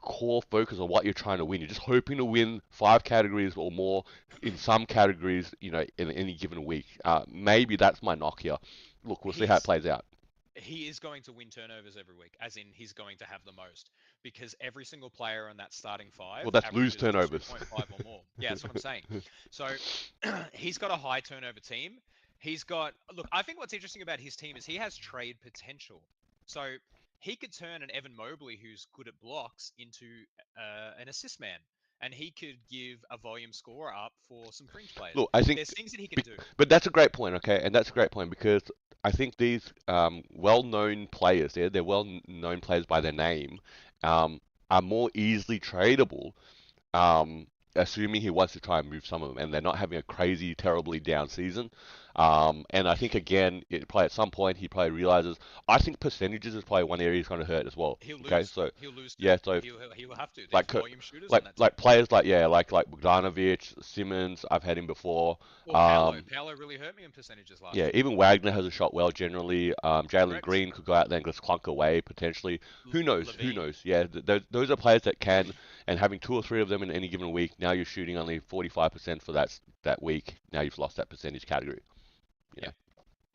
core focus on what you're trying to win. You're just hoping to win 5 categories or more in some categories, in any given week. Maybe that's my knock here. Look, we'll see how it He's plays out. he is going to win turnovers every week, as in he's going to have the most, because every single player in that starting Well, five that's lose averages turnovers. 2.5 or more. Yeah, that's what I'm saying. So he's got a high turnover team. He's got, look, I think what's interesting about his team is he has trade potential. So he could turn an Evan Mobley, who's good at blocks, into an assist man. And he could give a volume scorer up for some fringe players. Look, I think, There's things that he can do. but that's a great point, okay? And that's a great point because I think these well-known players, they're well-known players by their name, are more easily tradable. Um, assuming he wants to try and move some of them, and they're not having a crazy, terribly down season. And I think again, probably at some point he probably realizes. I think percentages is probably one area he's going to hurt as well. He'll Okay, lose. so He'll lose too. yeah, so He will have to. They're like volume shooters on that team. players like yeah, like Bogdanovic, Simmons. I've had him before. Well, Paolo. Um, Paolo really hurt me in percentages last yeah, year. even Wagner has a shot well generally. Jalen Correct. Green could go out there and just clunk away potentially. Who knows? Who Levine. knows? Yeah, those are players that can, and having two or three of them in any given week. Now you're shooting only 45% for that week. Now you've lost that percentage category. You Yeah. know.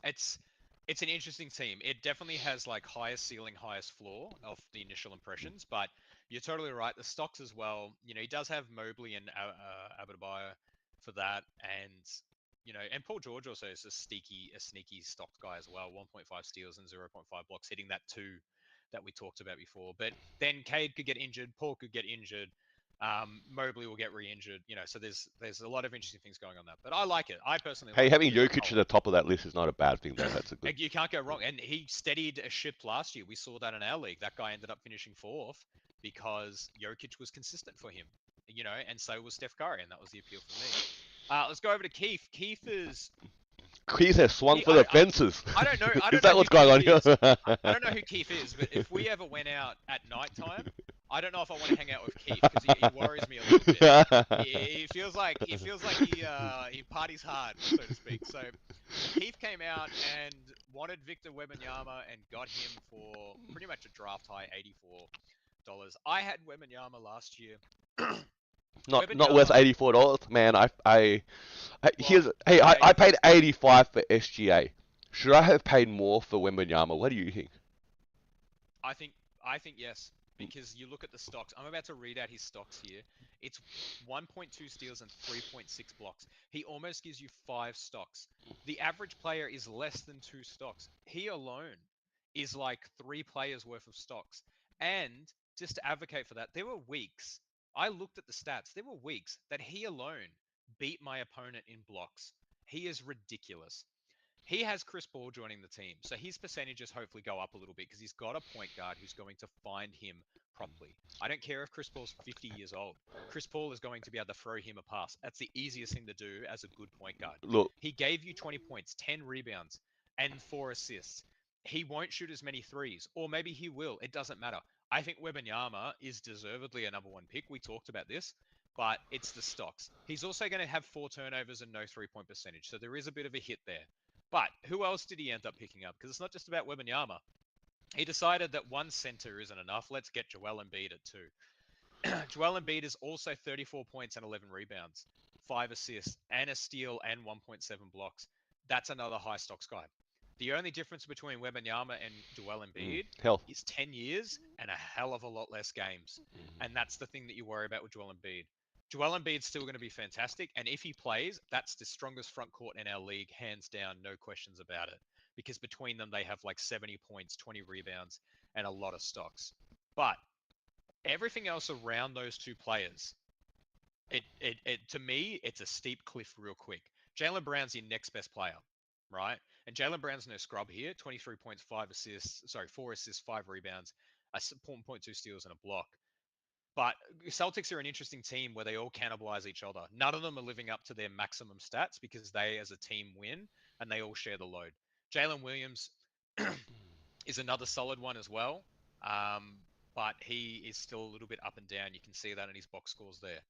It's it's an interesting team. It definitely has like highest ceiling, highest floor of the initial impressions, but you're totally right. The stocks as well. He does have Mobley and Adebayo for that, and and Paul George also is a sneaky stock guy as well. 1.5 steals and 0.5 blocks, hitting that two that we talked about before. But then Cade could get injured, Paul could get injured. Mobley will get re-injured, so there's a lot of interesting things going on there. But I like it. I personally Hey, like it having too. Jokic at the top of that list is not a bad thing though. That's a good. Like, you can't go wrong. And he steadied a ship last year. We saw that in our league. That guy ended up finishing fourth because Jokic was consistent for him, and so was Steph Curry, and that was the appeal for me. Let's go over to Keith. Keith is Keith has swung he, for the fences. I don't know. I Is don't that know who what's going on Keith is. here? I don't know who Keith is, but if we ever went out at night time, I don't know if I want to hang out with Keith because he worries me a little bit. He feels like he parties hard, so to speak. So Keith came out and wanted Victor Wembanyama and got him for pretty much a draft high $84. I had Wembanyama last year. Not worth Wembanyama, $84, man. well, Hey, I I paid paid 84. 85 for SGA. Should I have paid more for Wembanyama? What do you think? I think I think yes, because you look at the stocks. I'm about to read out his stocks here. It's 1.2 steals and 3.6 blocks. He almost gives you 5 stocks. The average player is less than 2 stocks. He alone is like 3 players worth of stocks. And just to advocate for that, there were weeks, I looked at the stats, there were weeks that he alone beat my opponent in blocks. He is ridiculous. He has Chris Paul joining the team, so his percentages hopefully go up a little bit because he's got a point guard who's going to find him properly. I don't care if Chris Paul's 50 years old. Chris Paul is going to be able to throw him a pass. That's the easiest thing to do as a good point guard. Look, He gave you 20 points, 10 rebounds, and 4 assists. He won't shoot as many threes, or maybe he will. It doesn't matter. I think Wembanyama is deservedly a number one pick. We talked about this, but it's the stocks. He's also going to have 4 turnovers and no 3-point percentage, so there is a bit of a hit there. But who else did he end up picking up? Because it's not just about Wembanyama. He decided that one center isn't enough. Let's get Joel Embiid at two. Joel Embiid is also 34 points and 11 rebounds, 5 assists, and a steal and 1.7 blocks. That's another high stocks guy. The only difference between Wembanyama and Joel Embiid hell. is 10 years and a hell of a lot less games. And that's the thing that you worry about with Joel Embiid. Joel Embiid's still going to be fantastic, and if he plays, that's the strongest front court in our league, hands down, no questions about it. Because between them, they have like 70 points, 20 rebounds, and a lot of stocks. But everything else around those two players, to me, it's a steep cliff real quick. Jaylen Brown's your next best player, right? And Jaylen Brown's no scrub here. 23 points, 5 assists, sorry, 4 assists, 5 rebounds, a 0.2 steals, and a block. But Celtics are an interesting team where they all cannibalize each other. None of them are living up to their maximum stats because they, as a team, win and they all share the load. Jalen Williams is another solid one as well, but he is still a little bit up and down. You can see that in his box scores there.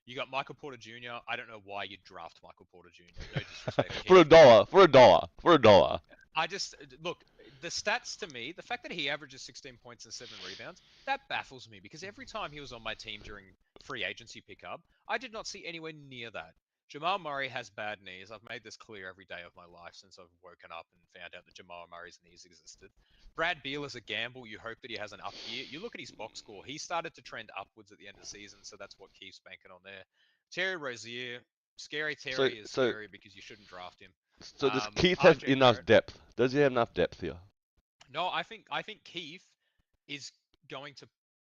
You got Michael Porter Jr. I don't know why you'd draft Michael Porter Jr. No disrespect, For a Keith. dollar, for a dollar, for a dollar. I just look the stats to me. The fact that he averages 16 points and 7 rebounds that baffles me because every time he was on my team during free agency pickup, I did not see anywhere near that. Jamal Murray has bad knees. I've made this clear every day of my life since I've woken up and found out that Jamal Murray's knees existed. Brad Beal is a gamble. You hope that he has an up year. You look at his box score. He started to trend upwards at the end of the season, so that's what keeps banking on there. Terry Rozier, scary So Terry is so scary because you shouldn't draft him. so does Keith have RJ enough Barrett. depth? Does he have enough depth here? No, I think Keith is going to.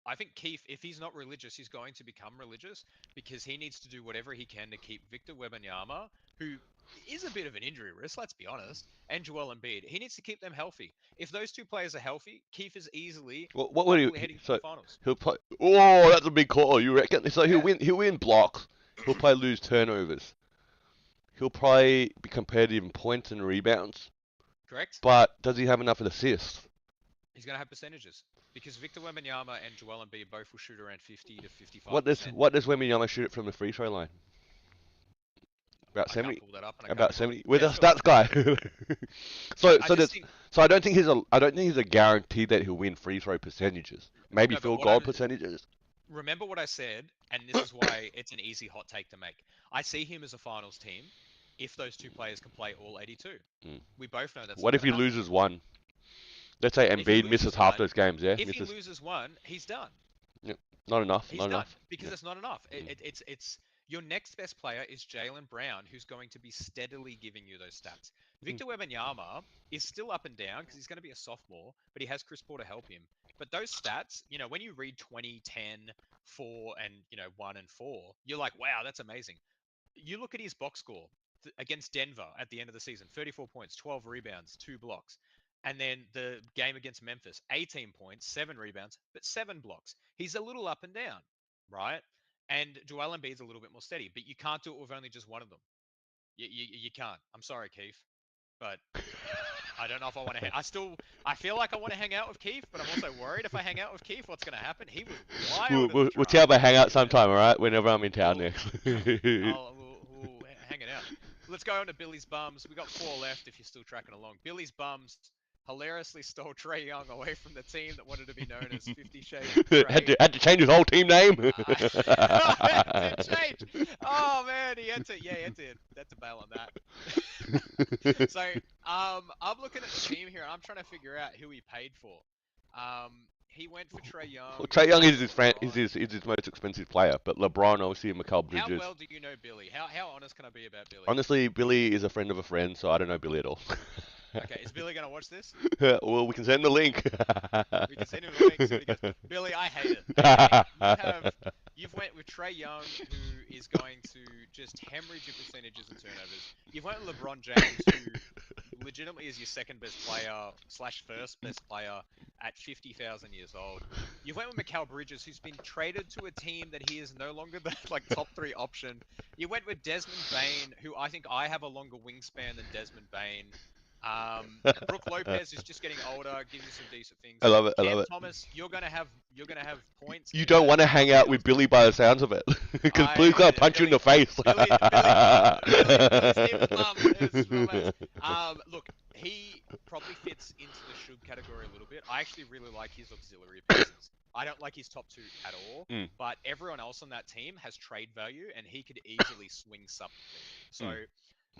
I think Keith, if he's not religious, he's going to become religious because he needs to do whatever he can to keep Victor Wembanyama, who is a bit of an injury risk, let's be honest, and Joel Embiid. He needs to keep them healthy. If those two players are healthy, Keith is easily, What would comfortably heading to the so finals. he'll play? Oh, that's a big call. You reckon? So Yeah, he'll win blocks. He'll probably lose turnovers. He'll probably be competitive in points and rebounds. Correct? But does he have enough of assists? He's going to have percentages because Victor Wembanyama and Joel Embiid both will shoot around 50 to What does 55%. what does Wembanyama shoot from the free throw line? About I can't 70. pull that up and I can't About pull it. 70. We're Yeah, the sure. stats guy. so I so just there's think so I don't think he's a guarantee that he'll win free throw percentages. Maybe no, but field what goal I'm percentages. remember what I said, and this is why it's an easy hot take to make. I see him as a finals team if those two players can play all 82. Mm. We both know that's What not if going he to happen. loses one? Let's say If he Embiid misses loses half one, those games. Yeah, if he misses. loses one, he's done. Yep. Not enough. He's Not done enough. because Yeah. it's not enough. Mm. It's your next best player is Jalen Brown, who's going to be steadily giving you those stats. Mm. Victor Wembanyama is still up and down because he's going to be a sophomore, but he has Chris Paul to help him. But those stats, when you read 20, 10, 4, and 1 and 4, you're like, wow, that's amazing. You look at his box score against Denver at the end of the season: 34 points, 12 rebounds, 2 blocks. And then the game against Memphis: 18 points, 7 rebounds, but 7 blocks. He's a little up and down, right? And Joel Embiid's a little bit more steady, but you can't do it with only just one of them. You can't. I'm sorry, Keith, but I don't know if I want to. I feel like I want to hang out with Keith, but I'm also worried if I hang out with Keith, what's going to happen? He was We'll, wild in the we'll, we'll see how draft. they hang out Holy man. sometime, alright? Whenever I'm in town We'll, next. we'll hang it out. Let's go on to Billy's bums. We got 4 left if you're still tracking along. Billy's bums hilariously stole Trey Young away from the team that wanted to be known as 50 Shades of had Trey. to had to change his whole team name. Had to change. Oh man, he had to bail on that. So I'm looking at the team here and I'm trying to figure out who he paid for. He went for Trey Well, Young. Trey He Young went is for his friend, LeBron. is his most expensive player, but LeBron obviously and Mikal How Bridges. well do you know Billy? How honest can I be about Billy? Honestly, Billy is a friend of a friend, so I don't know Billy at all. Okay, is Billy gonna watch this? Well, we can send the link. We can send him the link. See what he goes. Billy, I hate it. Okay, you've went with Trey Young, who is going to just hemorrhage your percentages and turnovers. You've went with LeBron James, who legitimately is your second best player slash first best player at 50,000 years old. You've went with Mikal Bridges, who's been traded to a team that he is no longer the top 3 option. You went with Desmond Bain, who I think I have a longer wingspan than Desmond Bain. Brooke Lopez is just getting older, gives you some decent things. I love it. I love Cam it. Thomas, you're gonna have points You in don't that want to hang out with Billy by the sounds of it, because Billy's gonna punch you in the face. Billy's bum. Billy's team is bum. It's romance. Look, he probably fits into the should category a little bit. I actually really like his auxiliary pieces. I don't like his top 2 at all, Mm. but everyone else on that team has trade value, and he could easily swing something. So.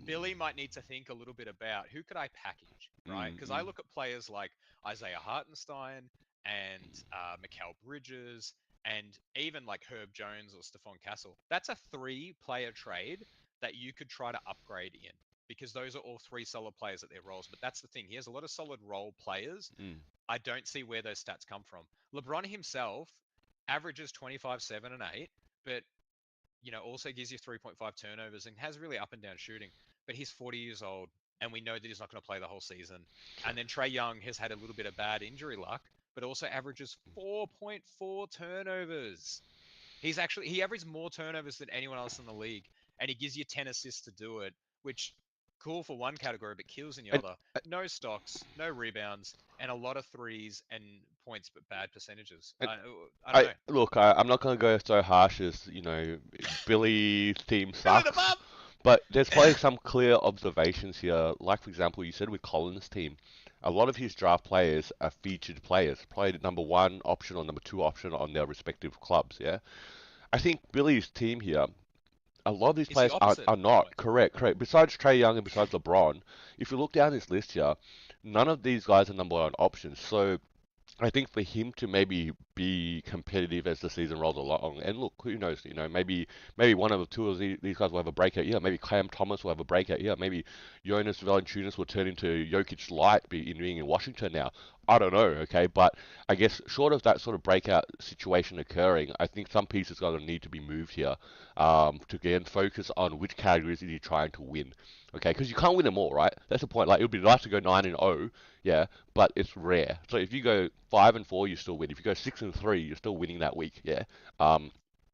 Billy might need to think a little bit about who could I package, right? Because I look at players like Isaiah Hartenstein and Mikal Bridges and even like Herb Jones or Stephon Castle. That's a 3-player trade that you could try to upgrade in because those are all 3 solid players at their roles. But that's the thing. He has a lot of solid role players. Mm. I don't see where those stats come from. LeBron himself averages 25, 7, and 8, but also gives you 3.5 turnovers and has really up and down shooting. But he's 40 years old, and we know that he's not going to play the whole season. And then Trey Young has had a little bit of bad injury luck, but also averages 4.4 turnovers. He averages more turnovers than anyone else in the league, and he gives you 10 assists to do it, which cool for one category, but kills in the And other. No stocks, no rebounds, and a lot of threes and points, but bad percentages. and I don't know. look, I'm not gonna go so harsh as Billy's team Billy the sucks, Bum! but there's probably some clear observations here. Like for example, you said with Collins' team, a lot of his draft players are featured players, probably the number 1 option or number 2 option on their respective clubs. Yeah, I think Billy's team here, a lot of these It's the players opposite, are not almost. correct. Besides Trey Young and besides LeBron, if you look down this list here, none of these guys are number 1 options. So I think for him to maybe be competitive as the season rolls along, and look, who knows, maybe one of the 2 of these guys will have a breakout year. Maybe Cam Thomas will have a breakout year. Maybe Jonas Valanciunas will turn into Jokic Light, being in Washington now. I don't know, okay, but I guess short of that sort of breakout situation occurring, I think some pieces are going to need to be moved here, to again focus on which categories is he trying to win, okay? Because you can't win them all, right? That's the point. Like it would be nice to go 9-0, yeah, but it's rare. So if you go 5-4, you still win. If you go 6-3, you're still winning that week. Yeah.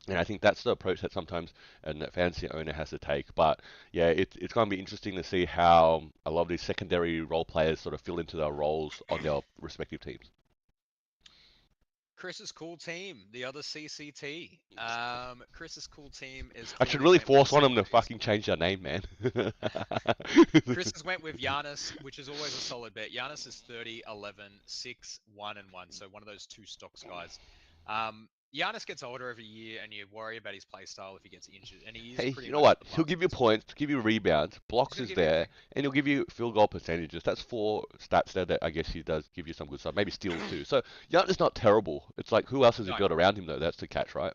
And I think that's the approach that sometimes a fantasy owner has to take. But yeah, it's going to be interesting to see how a lot of these secondary role players sort of fill into their roles on their respective teams. Chris's cool team, the other CCT. Chris's cool team is I should clearly really went with the force on same them to goodies. fucking change their name, man. Chris has went with Giannis, which is always a solid bet. Giannis is 30, 11, 6, 1, and 1. So one of those two stocks guys. Giannis gets older every year, and you worry about his play style if he gets injured. And he is Hey, pretty you know much what? the He'll parts give of you his game. points, give you rebounds, He's blocks going to is give you there, everything. and he'll give you field goal percentages. That's four stats there that I guess he does give you some good stuff. Maybe steals too. So Giannis not terrible. It's like who else has he No. got around him though? That's the catch, right?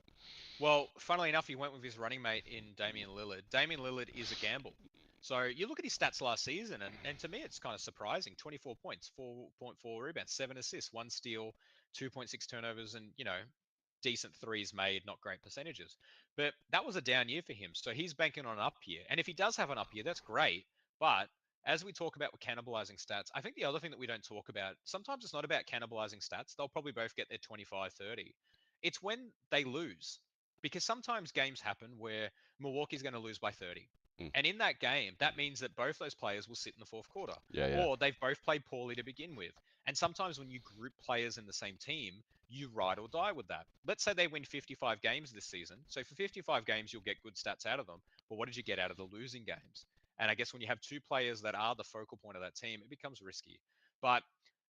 Well, funnily enough, he went with his running mate in Damian Lillard. Damian Lillard is a gamble. So you look at his stats last season, and to me, it's kind of surprising. 24 points, 4.4 rebounds, 7 assists, 1 steal, 2.6 turnovers, and, decent threes made, not great percentages. But that was a down year for him. So he's banking on an up year. And if he does have an up year, that's great. But as we talk about with cannibalizing stats, I think the other thing that we don't talk about, sometimes it's not about cannibalizing stats. They'll probably both get their 25, 30. It's when they lose, because sometimes games happen where Milwaukee's going to lose by 30. Mm. And in that game, that means that both those players will sit in the fourth quarter, Yeah, yeah. or they've both played poorly to begin with. And sometimes when you group players in the same team, you ride or die with that. Let's say they win 55 games this season. So for 55 games, you'll get good stats out of them. But what did you get out of the losing games? And I guess when you have two players that are the focal point of that team, it becomes risky. But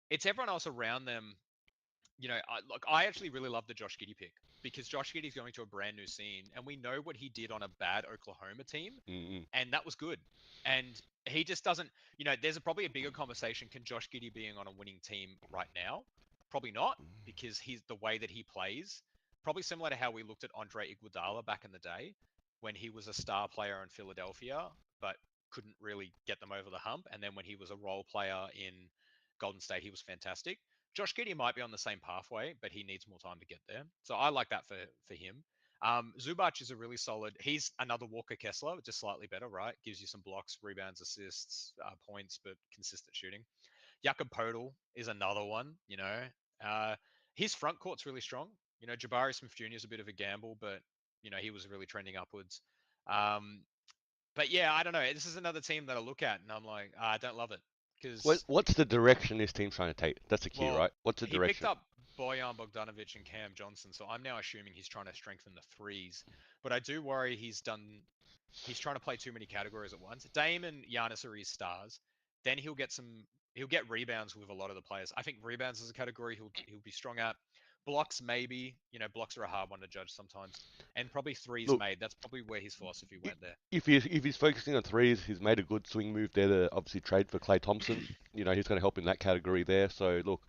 it's everyone else around them. Look, I actually really love the Josh Giddey pick because Josh Giddey's going to a brand new scene, and we know what he did on a bad Oklahoma team, Mm-mm. and that was good. And he just doesn't, there's probably a bigger conversation. Can Josh Giddey being on a winning team right now? Probably not, because he's the way that he plays. Probably similar to how we looked at Andre Iguodala back in the day when he was a star player in Philadelphia, but couldn't really get them over the hump. And then when he was a role player in Golden State, he was fantastic. Josh Giddey might be on the same pathway, but he needs more time to get there. So I like that for him. Zubac is a really solid. He's another Walker Kessler, just slightly better, right? Gives you some blocks, rebounds, assists, points, but consistent shooting. Jakob Podol is another one. Uh, his front court's really strong. Jabari Smith Jr. is a bit of a gamble, but he was really trending upwards. Um, but yeah, I don't know. This is another team that I look at and I'm like, I don't love it because What's the direction this team's trying to take? That's the key, well, right? What's the he picked direction? up Bojan Bogdanovic and Cam Johnson, so I'm now assuming he's trying to strengthen the threes. But I do worry he's trying to play too many categories at once. Dame and Giannis are his stars. Then he'll get rebounds with a lot of the players. I think rebounds is a category he'll be strong at. Blocks maybe, blocks are a hard one to judge sometimes. And probably threes Look, made. That's probably where his philosophy went there. if he's focusing on threes, he's made a good swing move there to obviously trade for Clay Thompson. He's going to help in that category there. So look,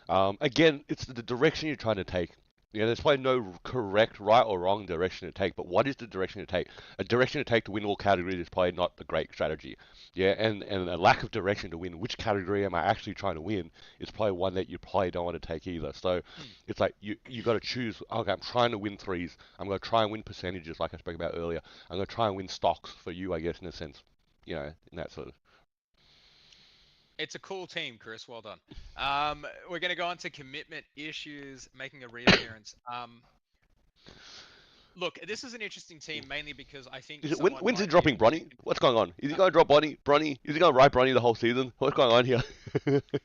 again, it's the direction you're trying to take. There's probably no correct, right or wrong direction to take, but what is the direction to take? A direction to take to win all categories is probably not a great strategy. Yeah, and a lack of direction to win which category am I actually trying to win is probably one that you probably don't want to take either. So it's like you got to choose. Okay, I'm trying to win threes. I'm going to try and win percentages, like I spoke about earlier. I'm going to try and win stocks for you, I guess, in a sense. In that sort of. It's a cool team, Chris. Well done. We're going to go on to commitment issues making a reappearance. Look, this is an interesting team mainly because I think Is it someone when's he might be dropping Bronny? What's going on? Is he uh, going to drop Bronny? Is he going to ride Bronny the whole season? What's going on here?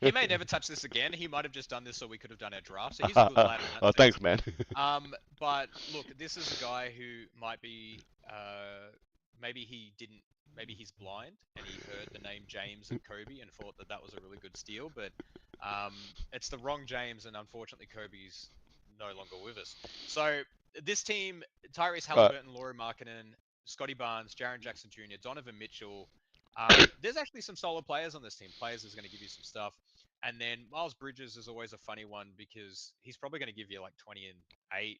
he may never touch this again. He might have just done this so we could have done our draft. So he's a good lad in that Oh, sense. thanks, man. But look, this is a guy who might be maybe he didn't. Maybe he's blind and he heard the name James and Kobe and thought that that was a really good steal. But it's the wrong James, and unfortunately, Kobe's no longer with us. So this team: Tyrese uh, Halliburton, Lauri Markkanen, Scotty Barnes, Jaren Jackson Jr., Donovan Mitchell. There's actually some solid players on this team. Players is going to give you some stuff. And then Miles Bridges is always a funny one because he's probably going to give you like 20 and 8,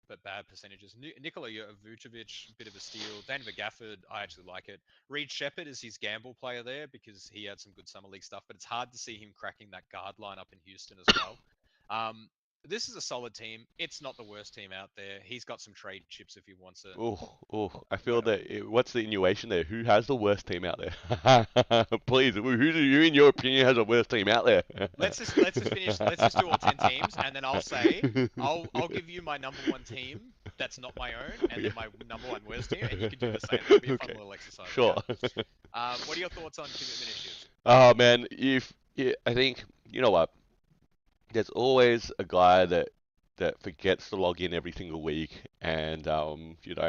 but bad percentages. Nikola Vucevic, bit of a steal. David Gafford, I actually like it. Reed Shepard is his gamble player there because he had some good summer league stuff, but it's hard to see him cracking that guard line up in Houston as well. Um, This is a solid team. It's not the worst team out there. He's got some trade chips if he wants it. Oh, oh, I feel What that. What's the innuation there? Who has the worst team out there? Please, who do you, in your opinion, has the worst team out there? let's just finish. Let's just do all 10 teams, and then I'll say I'll give you my number one team that's not my own, and Yeah. then my number one worst team, and you can do the same. That'll be a fun Okay, little exercise. sure. Okay. What are your thoughts on commitment issues? Oh man, if yeah, I think you know what, there's always a guy that forgets to log in every single week, and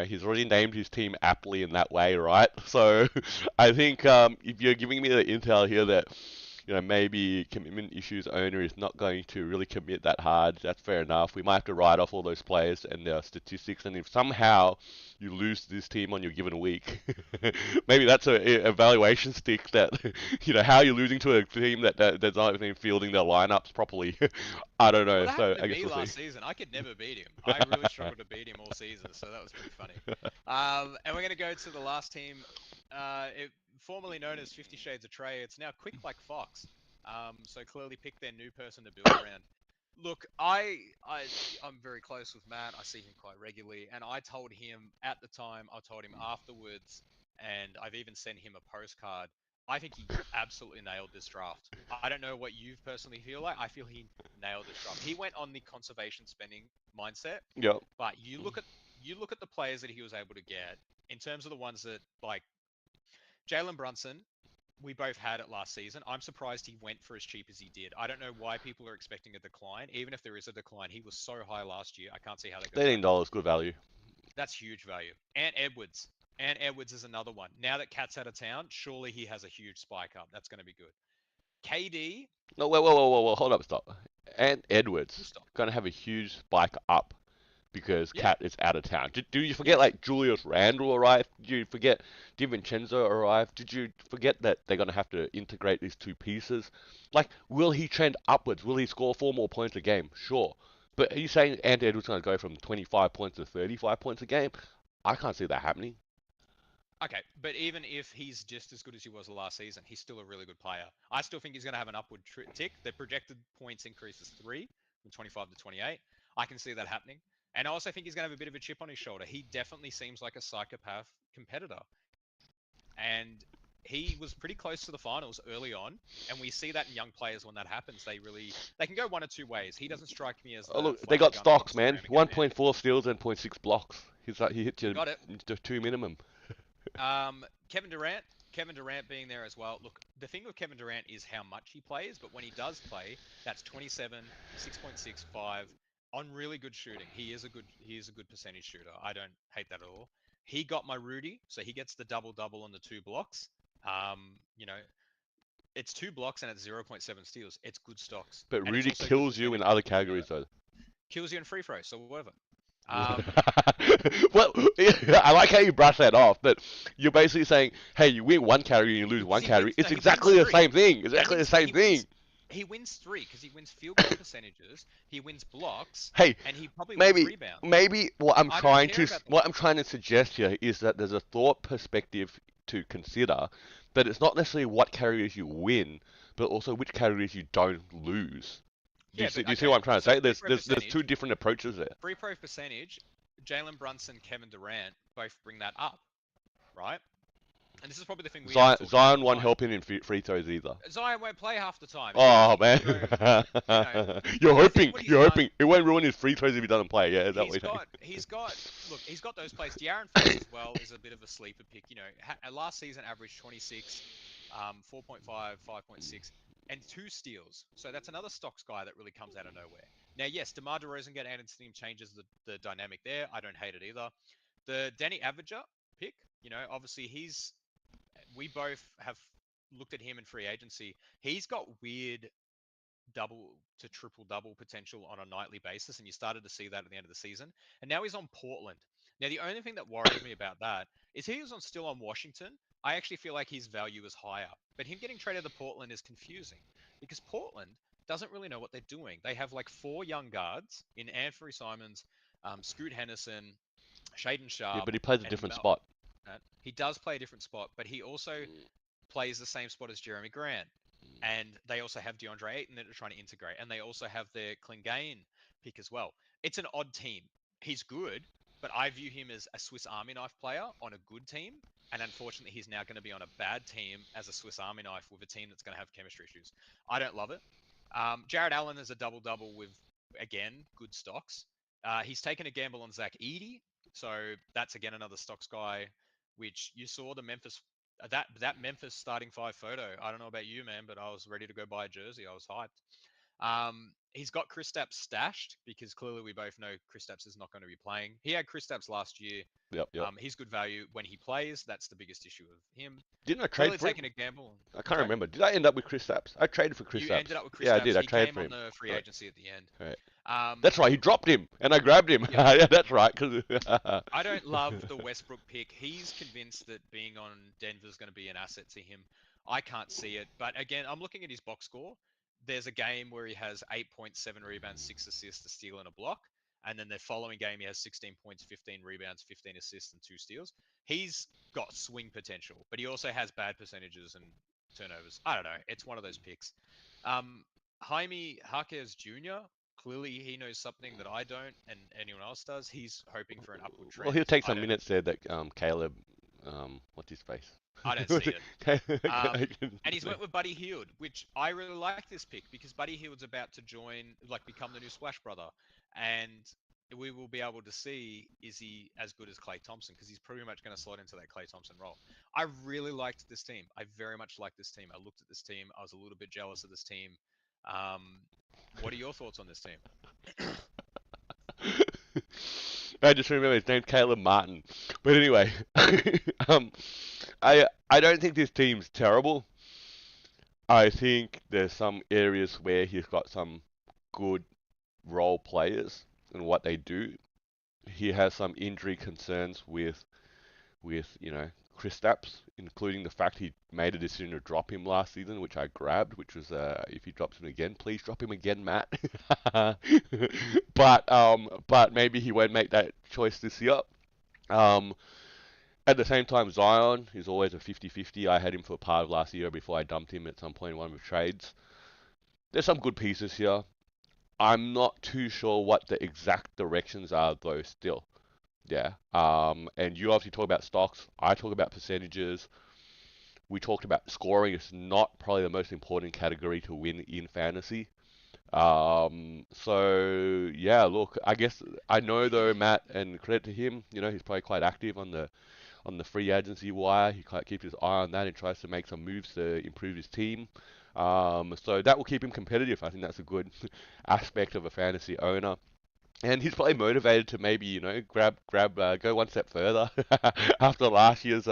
he's already named his team aptly in that way, right? So I think if you're giving me the intel here that maybe commitment issues owner is not going to really commit that hard. That's fair enough. We might have to write off all those players and their statistics. And if somehow you lose this team on your given week, maybe that's a evaluation stick that, how you're losing to a team that's not even fielding their lineups properly. I don't Well, know. that So happened to I guess me we'll see. last season. I could never beat him. I really struggled to beat him all season, so that was pretty funny. And we're going to go to the last team, formerly known as 50 Shades of Trey. It's now Quick Like Fox. So clearly picked their new person to build around. Look, I'm very close with Matt. I see him quite regularly, and I told him at the time, I told him afterwards, and I've even sent him a postcard. I think he absolutely nailed this draft. I don't know what you personally feel like. I feel he nailed this draft. He went on the conservation spending mindset, Yep. but you look at the players that he was able to get in terms of the ones that like Jalen Brunson, we both had it last season. I'm surprised he went for as cheap as he did. I don't know why people are expecting a decline. Even if there is a decline, he was so high last year. I can't see how that goes backwards. $13, good value. That's huge value. And Edwards. And Edwards is another one. Now that Cat's out of town, surely he has a huge spike up. That's going to be good. KD, No, wait, whoa, whoa, whoa, whoa, hold up, stop. And full Edwards stop. gonna have a huge spike up because Yeah. Cat is out of town. Do you forget Yes. like Julius Randle arrived? Did you forget DiVincenzo arrived? Did you forget that they're gonna have to integrate these two pieces? Like, will he trend upwards? Will he score 4 more points a game? Sure. But are you saying Ant Edwards gonna go from 25 points to 35 points a game? I can't see that happening. Okay, but even if he's just as good as he was last season, he's still a really good player. I still think he's going to have an upward tick. The projected points increase is 3 from 25 to 28. I can see that happening. And I also think he's going to have a bit of a chip on his shoulder. He definitely seems like a psychopath competitor. And he was pretty close to the finals early on. And we see that in young players when that happens. They can go one or two ways. He doesn't strike me as Oh the look, they flashy got gun on stocks, man. Instagram again, man. 1.4 steals and point 0.6 blocks. He hit You you got it. to two minimum. Kevin Durant. Kevin Durant being there as well. Look, the thing with Kevin Durant is how much he plays, but when he does play, that's 27, 6.65 on really good shooting. He is a good percentage shooter. I don't hate that at all. He got my Rudy, so he gets the double double on the 2 blocks. Um, you know, it's 2 blocks and it's 0.7 steals. It's good stocks, But and it's Rudy also good kills you in percentage. other You know categories that though. kills you in free throw, so whatever. Well, Um, I like how you brush that off, but you're basically saying, hey, you win one category and you lose one because category. no, It's he wins exactly the three. same thing. He Exactly the wins. same He thing. wins. He wins three because he wins field goal percentages. He wins blocks, Hey, and he probably wins maybe rebounds. maybe what I'm I don't trying care to about the what wins. I'm trying to suggest here is that there's a thought perspective to consider, that it's not necessarily what categories you win, but also which categories you don't lose. Yeah, Do but you see okay. what I'm trying to So say? free There's throw there's there's two percentage, different approaches there. free throw percentage. Jalen Brunson, Kevin Durant both bring that up, right? And this is probably the thing we have to talk about all Zion the won't time. help him in free throws either. Zion won't play half the time. Oh He man, can go, you know. you're I think hoping what he's you're done hoping it won't ruin his free throws if he doesn't play. Yeah, is that he's what you're saying? got he's got look he's got those plays. De'Aaron Fox as well is a bit of a sleeper pick. Last season averaged 26, 4.5, 5.6, and 2 steals. So that's another stocks guy that really comes out of nowhere. Now, yes, DeMar DeRozan get added to the team changes the dynamic there. I don't hate it either. The Danny Avager pick, obviously we both have looked at him in free agency. He's got weird double to triple double potential on a nightly basis, and you started to see that at the end of the season. And now he's on Portland. Now the only thing that worries me about that is he was still on Washington. I actually feel like his value is higher, but him getting traded to Portland is confusing because Portland doesn't really know what they're doing. They have like 4 young guards in Anthony Simons, Scoot Henderson, Shaden Yeah, Sharp, but he plays a and different Mel. spot. He does play a different spot, but he also plays the same spot as Jeremy Grant. And they also have DeAndre Ayton that are trying to integrate. And they also have their Klingain pick as well. It's an odd team. He's good, but I view him as a Swiss Army knife player on a good team. And unfortunately, he's now going to be on a bad team as a Swiss Army knife with a team that's going to have chemistry issues. I don't love it. Jared Allen is a double double with, again, good stocks. He's taken a gamble on Zach Edey. So that's, again, another stocks guy, which you saw the Memphis. That Memphis starting five photo. I don't know about you, man, but I was ready to go buy a jersey. I was hyped. He's got Kristaps stashed because clearly we both know Kristaps is not going to be playing. He had Kristaps last year. Yep, yep. He's good value when he plays. That's the biggest issue of him. Didn't I trade Clearly for him? taking a gamble. I can't Sorry? remember. Did I end up with Chris Stapps? I traded for Chris You Stapps. ended up with Yeah, I Kristaps. did. I He traded came for on him. the free Right. agency at the end. Right. Um, That's right. He dropped him, and I grabbed him. yep. Yeah, that's right. Cause I don't love the Westbrook pick. He's convinced that being on Denver's going to be an asset to him. I can't see it. But again, I'm looking at his box score. There's a game where he has 8.7 rebounds, 6 assists, a steal, and a block. And then the following game, he has 16 points, 15 rebounds, 15 assists, and 2 steals. He's got swing potential, but he also has bad percentages and turnovers. I don't know. It's one of those picks. Um, Jaime Jaquez Jr., clearly he knows something that I don't and anyone else does. He's hoping for an upward well, he'll trend. take I some don't minutes there. That Caleb, what's his face? I don't see What's it. it? And he's went with Buddy Hield, which I really like this pick because Buddy Hield's about to join, like become the new Splash brother, and we will be able to see is he as good as Clay Thompson because he's pretty much going to slot into that Clay Thompson role. I really liked this team. I very much liked this team. I looked at this team. I was a little bit jealous of this team. Um, what are your thoughts on this team? I just remember his name, Caleb Martin. But anyway, um, I don't think this team's terrible. I think there's some areas where he's got some good role players and what they do. He has some injury concerns with Chris Stapps, including the fact he made a decision to drop him last season, which I grabbed, which was if he drops him again, please drop him again, Matt. But maybe he won't make that choice this year. Um, at the same time, Zion is always a 50-50. I had him for part of last year before I dumped him at some point in one of the trades. There's some good pieces here. I'm not too sure what the exact directions are though still. Yeah. And you obviously talk about stocks. I talk about percentages. We talked about scoring. It's not probably the most important category to win in fantasy. So yeah, look, I guess I know though Matt, and credit to him, he's probably quite active on the free agency wire. He quite keeps his eye on that and tries to make some moves to improve his team. So that will keep him competitive. I think that's a good aspect of a fantasy owner. And he's probably motivated to maybe, go one step further after last year's,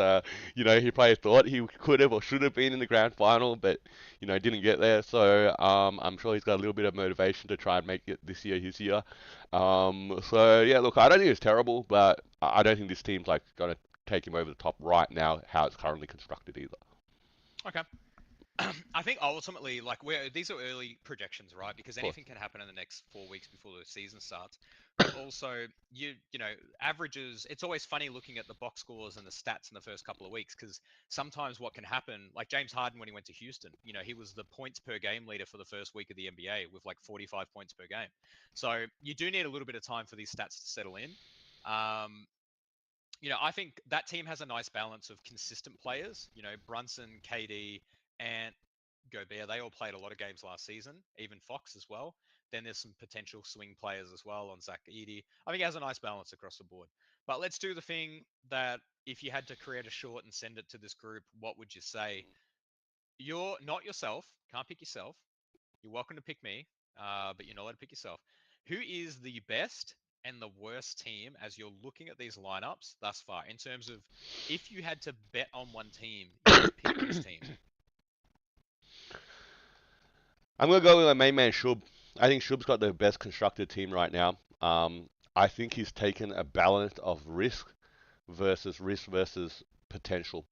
he probably thought he could have or should have been in the grand final, but, didn't get there. So, I'm sure he's got a little bit of motivation to try and make it this year his year. So yeah, look, I don't think it's terrible, but I don't think this team's like going to take him over the top right now, how it's currently constructed either. Okay. I think ultimately, like these are early projections, right? Because Of course. anything can happen in the next 4 weeks before the season starts. But also, averages. It's always funny looking at the box scores and the stats in the first couple of weeks because sometimes what can happen, like James Harden when he went to Houston, he was the points per game leader for the first week of the NBA with like 45 points per game. So you do need a little bit of time for these stats to settle in. Um, I think that team has a nice balance of consistent players. Brunson, KD, and Gobert, they all played a lot of games last season, even Fox as well. Then there's some potential swing players as well on Zach Edey. I think it has a nice balance across the board. But let's do the thing that if you had to create a short and send it to this group, what would you say? You're not yourself, can't pick yourself. You're welcome to pick me, but you're not allowed to pick yourself. Who is the best and the worst team as you're looking at these lineups thus far? In terms of if you had to bet on one team, you would pick this team. I'm gonna go with my main man Shub. I think Shub's got the best constructed team right now. I think he's taken a balance of risk versus potential.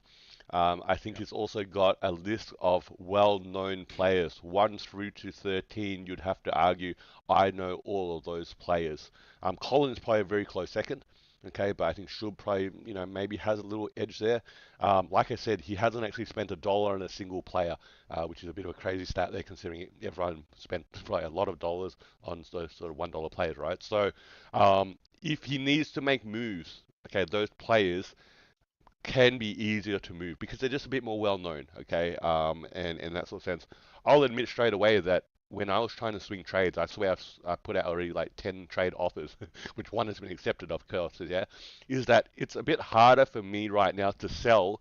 I think Yeah. he's also got a list of well-known players, 1 through to 13. You'd have to argue I know all of those players. Collins probably a very close second. Okay, but I think Shub probably, maybe has a little edge there. Like I said, he hasn't actually spent a dollar on a single player, which is a bit of a crazy stat there, considering everyone spent probably a lot of dollars on those sort of $1 players, right? So, if he needs to make moves, okay, those players can be easier to move because they're just a bit more well known, okay? And in that sort of sense, I'll admit straight away that when I was trying to swing trades, I swear I put out already like 10 trade offers, which one has been accepted, of course, yeah, is that it's a bit harder for me right now to sell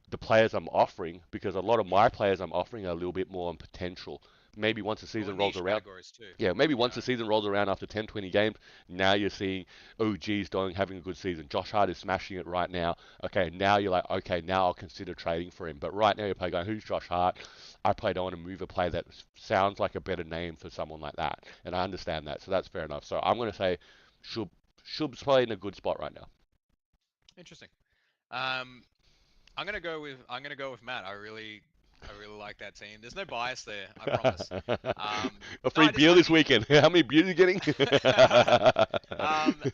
the players I'm offering because a lot of my players I'm offering are a little bit more on potential. Maybe once the Well, season rolls niche around, categories too. yeah, maybe You once know. the season rolls around after 10, 20 games, now you're seeing OG's having a good season. Josh Hart is smashing it right now. Okay, now you're like, okay, now I'll consider trading for him. But right now you're probably going, who's Josh Hart? I probably don't want to move a player that sounds like a better name for someone like that. And I understand that, so that's fair enough. So I'm going to say Shub, Shub's probably in a good spot right Interesting. Um, I'm gonna go with Matt. I really like that team. There's no bias there, I promise. now. A No, free beer I this think weekend. How many beers are you getting?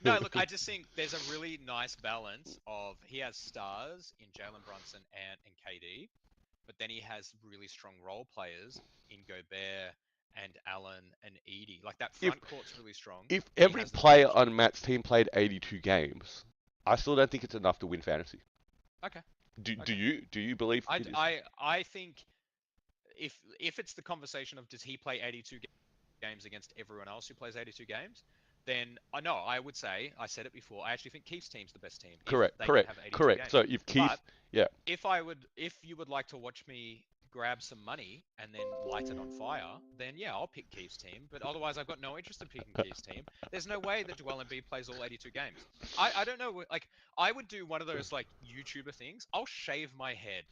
no, look, I just think there's a really nice balance of he has stars in Jalen Brunson and KD, but then he has really strong role players in Gobert and Allen and Edie. Like that if front court's really strong, if and he every has the player potential. on Matt's team played 82 games, I still don't think it's enough to win fantasy. Okay, Do okay. you believe it is? I think if it's the conversation of does he play 82 games against everyone else who plays 82 games, then I know I would say I said it before. I actually think Keith's team's the best team if Correct, they can correct, have 82 correct. games. So if But Keith, yeah, if you would like to watch me grab some money and then light it on fire, then yeah, I'll pick Keith's team. But otherwise, I've got no interest in picking Keith's team. There's no way that Joel Embiid plays all 82 games. I don't know. Like I would do one of those like YouTuber things. I'll shave my head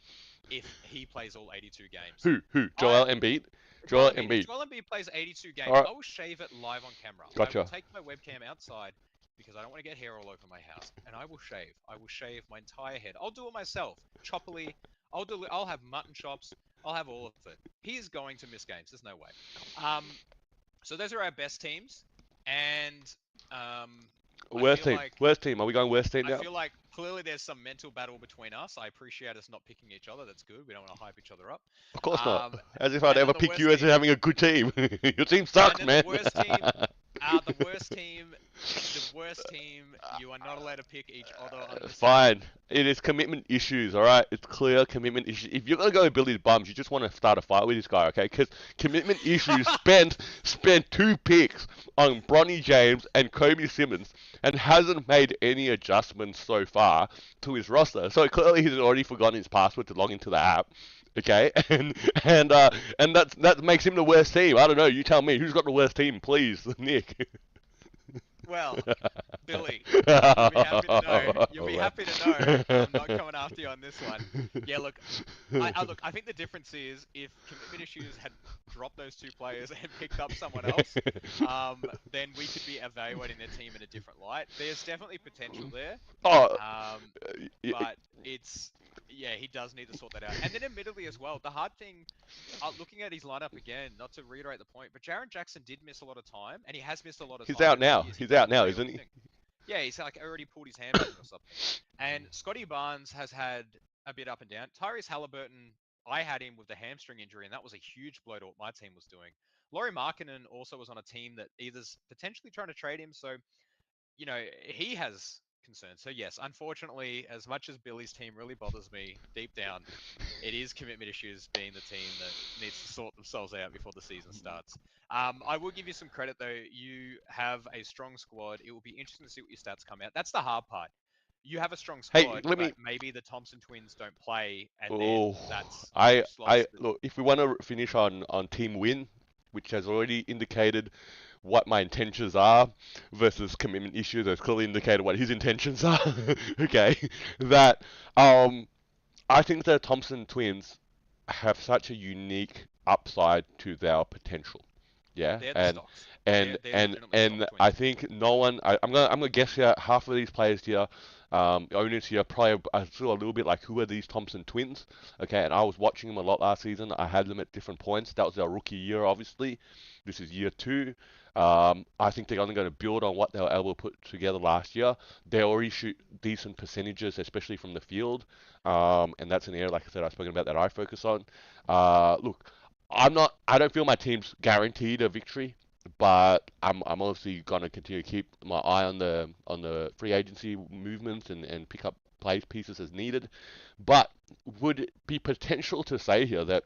if he plays all 82 games. who? I Joel Embiid, Joel Joel Embiid. If Embiid. Joel Embiid plays 82 All games, right, I will shave it live on camera. I will gotcha. take my webcam outside because I don't want to get hair all over my house, and I will shave. I will shave my entire head. I'll do it myself, choppily. I'll have mutton chops. I'll have all of it. He is going to miss games. There's no way. So those are our best teams, and um, I Worst feel team, like worst team. Are we going worst team I now? feel like clearly there's some mental battle between us. I appreciate us not picking each other. That's good. We don't want to hype each other up. Of course not. Um, As if I'd and then ever the pick worst you as team. having a good team. Your team And sucks, then the man. worst team. The worst team. The worst team. You are not allowed to pick each other on this team. Fine. It is commitment issues, all right? It's clear commitment issues. If you're gonna go with Billy's bums, you just want to start a fight with this guy, okay? Because commitment issues spent 2 picks on Bronny James and Kobe Simmons and hasn't made any adjustments so far to his roster. So clearly he's already forgotten his password to log into the app. Okay, and that makes him the worst team. I don't know. You tell me who's got the worst team, please, Nick. Well, Billy, you'll be happy to know. You'll be happy to know I'm not coming after you on this one. Yeah, look, I think the difference is if commitment issues had dropped those two players and picked up someone else, then we could be evaluating their team in a different light. There's definitely potential there, Oh, um, but it's yeah, he does need to sort that out. And then admittedly as well, the hard thing, looking at his lineup again, not to reiterate the point, but Jaren Jackson did miss a lot of time, and he has missed a lot of he's time out over the now. years. He He's out doesn't now, play all isn't he? season. Yeah, he's like already pulled his hamstring or something. And Scotty Barnes has had a bit up and down. Tyrese Halliburton, I had him with the hamstring injury, and that was a huge blow to what my team was doing. Laurie Markkinen also was on a team that either's potentially trying to trade him, so he has concerns. So yes, unfortunately, as much as Billy's team really bothers me deep down, it is commitment issues being the team that needs to sort themselves out before the season starts. I will give you some credit though. You have a strong squad. It will be interesting to see what your stats come out. That's the hard part. You have a strong Hey, squad, let but me. maybe the Thompson twins don't play, and then Oh, that's two I slots that. look. If we want to finish on team win, which has already indicated what my intentions are, versus commitment issues, has clearly indicated what his intentions are. Okay, that I think the Thompson twins have such a unique upside to their potential. Yeah, They're the and stocks. and They're and legitimately stock and I twins. think no one. I'm gonna guess here half of these players here Owners here probably I feel a little bit like, who are these Thompson twins? Okay, and I was watching them a lot last season. I had them at different points. That was our rookie year, obviously. This is year two. I think they're only going to build on what they were able to put together last year. They already shoot decent percentages, especially from the field, and that's an area, like I said, I've spoken about that I focus on. Look, I don't feel my team's guaranteed a victory, but I'm obviously gonna continue to keep my eye on the free agency movements and pick up play pieces as needed. But would it be potential to say here that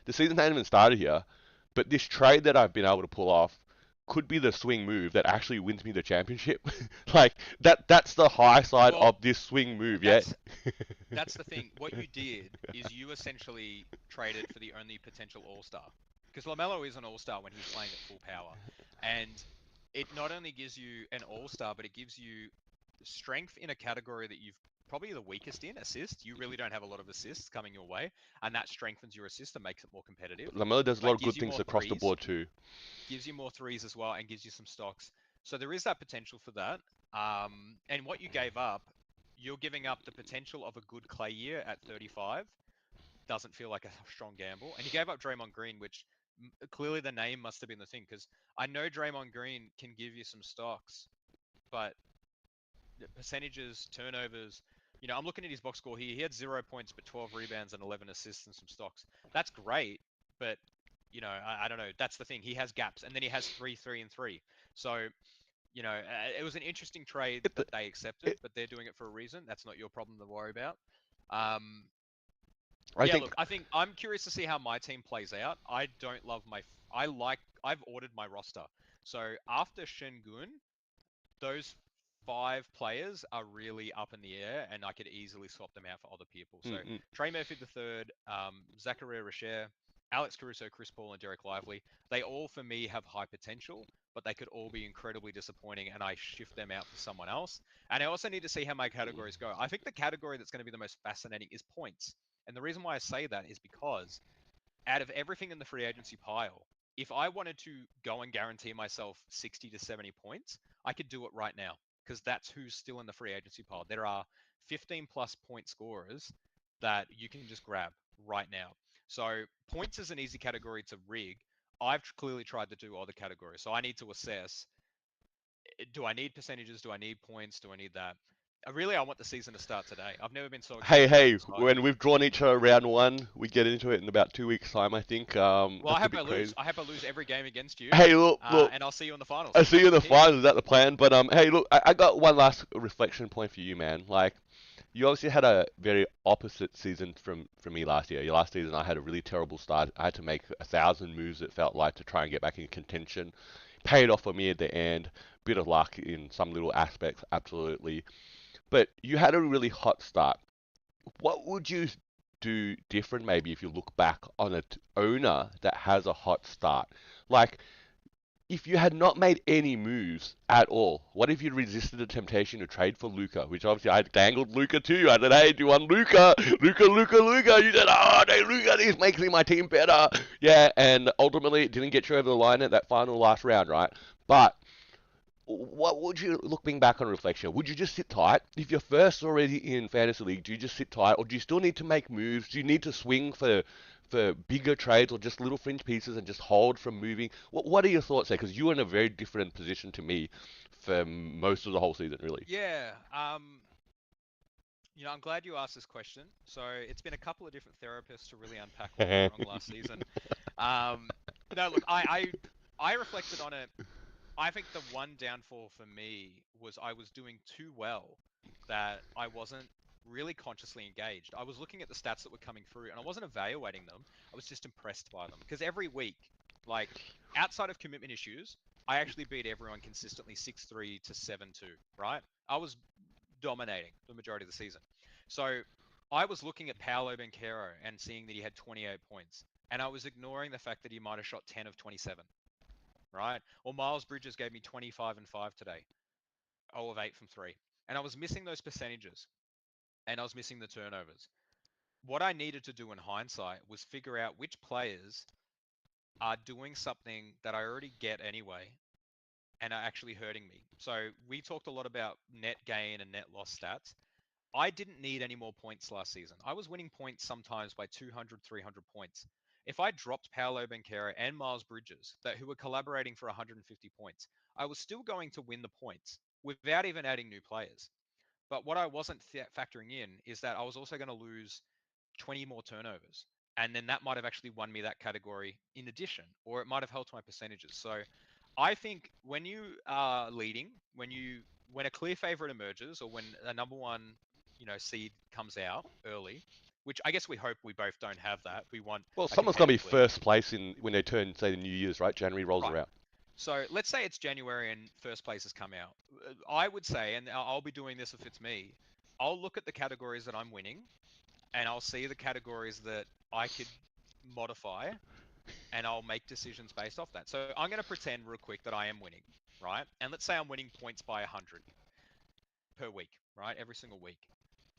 the season hasn't even started here, but this trade that I've been able to pull off could be the swing move that actually wins me the championship? Like that's the high side Well, of this swing move, yeah. that's that's the thing. What you did is you essentially traded for the only potential All-Star. Because LaMelo is an All-Star when he's playing at full power. And it not only gives you an All-Star, but it gives you strength in a category that you've probably the weakest in, assists. You really don't have a lot of assists coming your way, and that strengthens your assist and makes it more competitive. Lamelo does a lot But of good gives you things more across the threes, board too. gives you more threes as well, and gives you some stocks. So there is that potential for that. And what you gave up, you're giving up the potential of a good Clay year at 35. Doesn't feel like a strong gamble. And you gave up Draymond Green, which clearly the name must have been the thing, because I know Draymond Green can give you some stocks, but the percentages, turnovers. I'm looking at his box score here. He had 0 points, but 12 rebounds and 11 assists and some stocks. That's great, but I don't know. That's the thing. He has gaps, and then he has 3, 3, and 3. So it was an interesting trade It, that they accepted, it, but they're doing it for a reason. That's not your problem to worry about. Um, I yeah, think look, I think I'm curious to see how my team plays out. I don't love my. I've ordered my roster. So after Shengun, those 5 players are really up in the air, and I could easily swap them out for other people. So mm, Trey Murphy the third, Zachariah Rocher, Alex Caruso, Chris Paul, and Derek Lively. They all for me have high potential, but they could all be incredibly disappointing, and I shift them out for someone else. And I also need to see how my categories go. I think the category that's going to be the most fascinating is points. And the reason why I say that is because out of everything in the free agency pile, if I wanted to go and guarantee myself 60 to 70 points, I could do it right now because that's who's still in the free agency pile. There are 15 plus point scorers that you can just grab right now. So points is an easy category to rig. I've clearly tried to do other categories. So I need to assess, do I need percentages? Do I need points? Do I need that? Really, I want the season to start today. I've never been so hey, excited about hey, this high. when we've drawn each other round one, we get into it in about 2 weeks' time, I think. Well, I That's a hope I bit lose. crazy. I hope I lose every game against you, Hey, look, and I'll see you in the finals. I see you That's in the the key. finals. Is that the plan? But hey, look, I got one last reflection point for you, man. Like, you obviously had a very opposite season from me last year. Your last season, I had a really terrible start. I had to make 1,000 moves. It felt like to try and get back in contention. Paid off for me at the end. Bit of luck in some little aspects, absolutely. But you had a really hot start. What would you do different maybe if you look back on an owner that has a hot start? Like, if you had not made any moves at all, what if you resisted the temptation to trade for Luca? Which obviously I dangled Luca to you. I said, hey, do you want Luca? Luca. You said, oh, no, Luca, this makes my team better. Yeah, and ultimately it didn't get you over the line at that final last round, right? But what would you, looking back on reflection, would you just sit tight? If you're first already in fantasy league, do you just sit tight, or do you still need to make moves? Do you need to swing for bigger trades, or just little fringe pieces and just hold from moving? What are your thoughts there? Because you're in a very different position to me for most of the whole season, really. Yeah. I'm glad you asked this question. So it's been a couple of different therapists to really unpack what went wrong last season. Um, no, look, I reflected on it. I think the one downfall for me was I was doing too well that I wasn't really consciously engaged. I was looking at the stats that were coming through and I wasn't evaluating them. I was just impressed by them because every week, like outside of commitment issues, I actually beat everyone consistently 6-3 to 7-2, right? I was dominating the majority of the season. So I was looking at Paolo Banchero and seeing that he had 28 points and I was ignoring the fact that he might have shot 10 of 27, right? Or Miles Bridges gave me 25 and 5 today, 0 of 8 from 3. And I was missing those percentages and I was missing the turnovers. What I needed to do in hindsight was figure out which players are doing something that I already get anyway and are actually hurting me. So we talked a lot about net gain and net loss stats. I didn't need any more points last season. I was winning points sometimes by 200, 300 points. If I dropped Paolo Banchero and Miles Bridges, who were collaborating for 150 points, I was still going to win the points without even adding new players. But what I wasn't factoring in is that I was also going to lose 20 more turnovers. And then that might have actually won me that category in addition, or it might have helped my percentages. So I think when you are leading, when a clear favorite emerges, or when a number one, seed comes out early, which I guess we hope we both don't have that. We want Well, a someone's gonna be competitive league, first place in when they turn, say, the New Year's, right? January rolls right? around. So let's say it's January and first place has come out. I would say, and I'll be doing this if it's me, I'll look at the categories that I'm winning, and I'll see the categories that I could modify, and I'll make decisions based off that. So I'm going to pretend real quick that I am winning, right? And let's say I'm winning points by 100 per week, right? Every single week.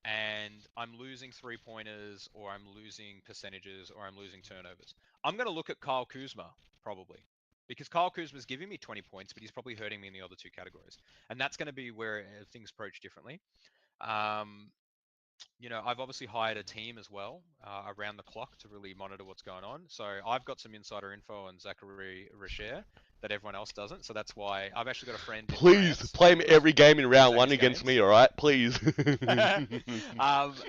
And I'm losing 3 pointers, or I'm losing percentages, or I'm losing turnovers. I'm going to look at Kyle Kuzma probably, because Kyle Kuzma's giving me 20 points, but he's probably hurting me in the other two categories. And that's going to be where things approach differently. Um, I've obviously hired a team as well around the clock to really monitor what's going on. So I've got some insider info on Zachary Richer that everyone else doesn't. So that's why I've actually got a friend in Please France play me every game in who round one takes against games. me, all right? Please. um,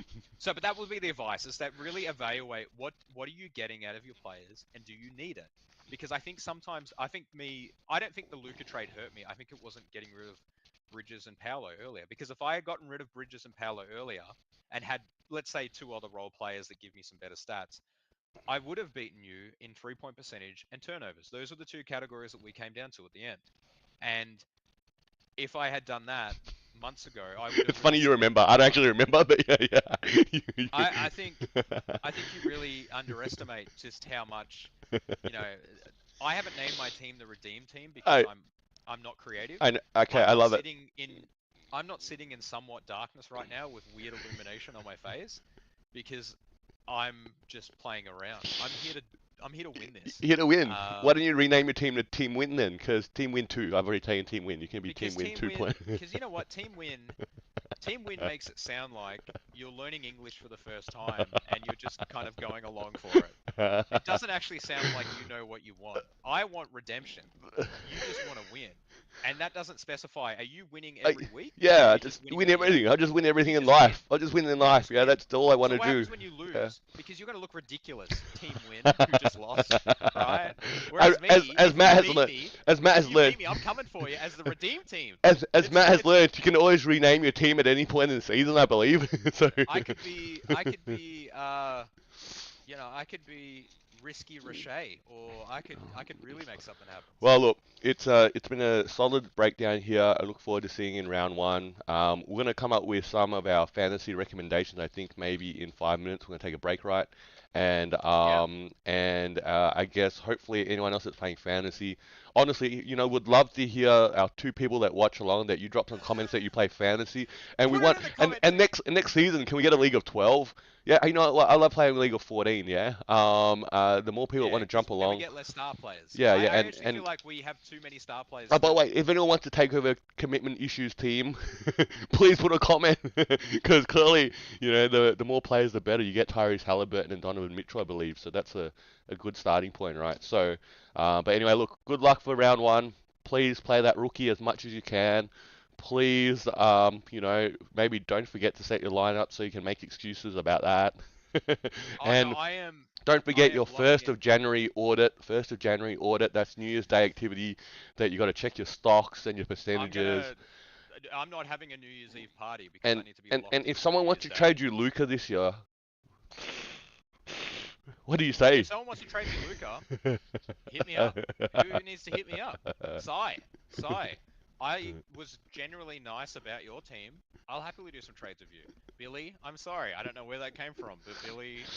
but that would be the advice: is that really evaluate what are you getting out of your players, and do you need it? Because I think sometimes I don't think the Luca trade hurt me. I think it wasn't getting rid of Bridges and Paolo earlier. Because if I had gotten rid of Bridges and Paolo earlier and had, let's say, two other role players that give me some better stats, I would have beaten you in 3 point percentage and turnovers. Those are the two categories that we came down to at the end. And if I had done that months ago, I would have It's really funny you cemented remember. my I don't run. actually remember, but yeah, yeah. I think you really underestimate just how much, you know, I haven't named my team the Redeem Team because I, I'm not creative. okay, I'm I not love it. sitting in I'm not sitting in somewhat darkness right now with weird illumination on my face because I'm just playing around. I'm here to win this. You hit a win. Why Um, don't you rename your team to Team Win then? Because Team Win 2, I've already taken Team Win. You can be Team Win 2 point. because you know what, Team Win makes it sound like you're learning English for the first time and you're just kind of going along for it. It doesn't actually sound like you know what you want. I want redemption. You just want to win. And that doesn't specify, are you winning I, every week or are yeah, you just just winning win at the end? everything. I just win You everything in just win. life. I just win in You life. just Yeah, win. that's all I want So to what do. happens when you Yeah. lose? Because you're going to look ridiculous, Team Win, who just lost, right? Whereas me, As Matt has learned, as Matt if has you learned, beat me, I'm coming for you as the Redeem Team. as It's Matt has it's learned, you can always rename your team at any point in the season, I believe. So. I could be Risky Rocher, or I could really make something happen. Well, look, it's been a solid breakdown here. I look forward to seeing you in round one. We're gonna come up with some of our fantasy recommendations. I think maybe in 5 minutes we're gonna take a break, right? Yeah. I guess hopefully anyone else that's playing fantasy, honestly, would love to hear our two people that watch along that you drop some comments that you play fantasy, and we Put it want in the and comments. and next season can we get a league of 12? Yeah, I love playing a league of 14. Yeah. The more people that want Yeah, to because jump then we along. get less star players. Yeah, yeah, I and actually feel and like we have too many star players by the still. way, if anyone wants to take over commitment issues team, please put a comment because clearly, the more players, the better. You get Tyrese Halliburton and Donovan Mitchell, I believe, so that's a good starting point, right? So, but anyway, look, good luck for round one. Please play that rookie as much as you can. Please, maybe don't forget to set your lineup so you can make excuses about that. Oh no, And don't I forget am your locking 1st in. of January audit. 1st of January audit. That's New Year's Day activity that you got to check your stocks and your I'm percentages. gonna. I'm not having a New Year's Eve party because I And need to be and locked and in if for someone New wants Year's to Day. trade you Luca this year, what do you If say? someone wants to trade me Luca, hit me up. Who needs to hit me up? Sai. I was generally nice about your team. I'll happily do some trades with you. Billy, I'm sorry. I don't know where that came from, but Billy,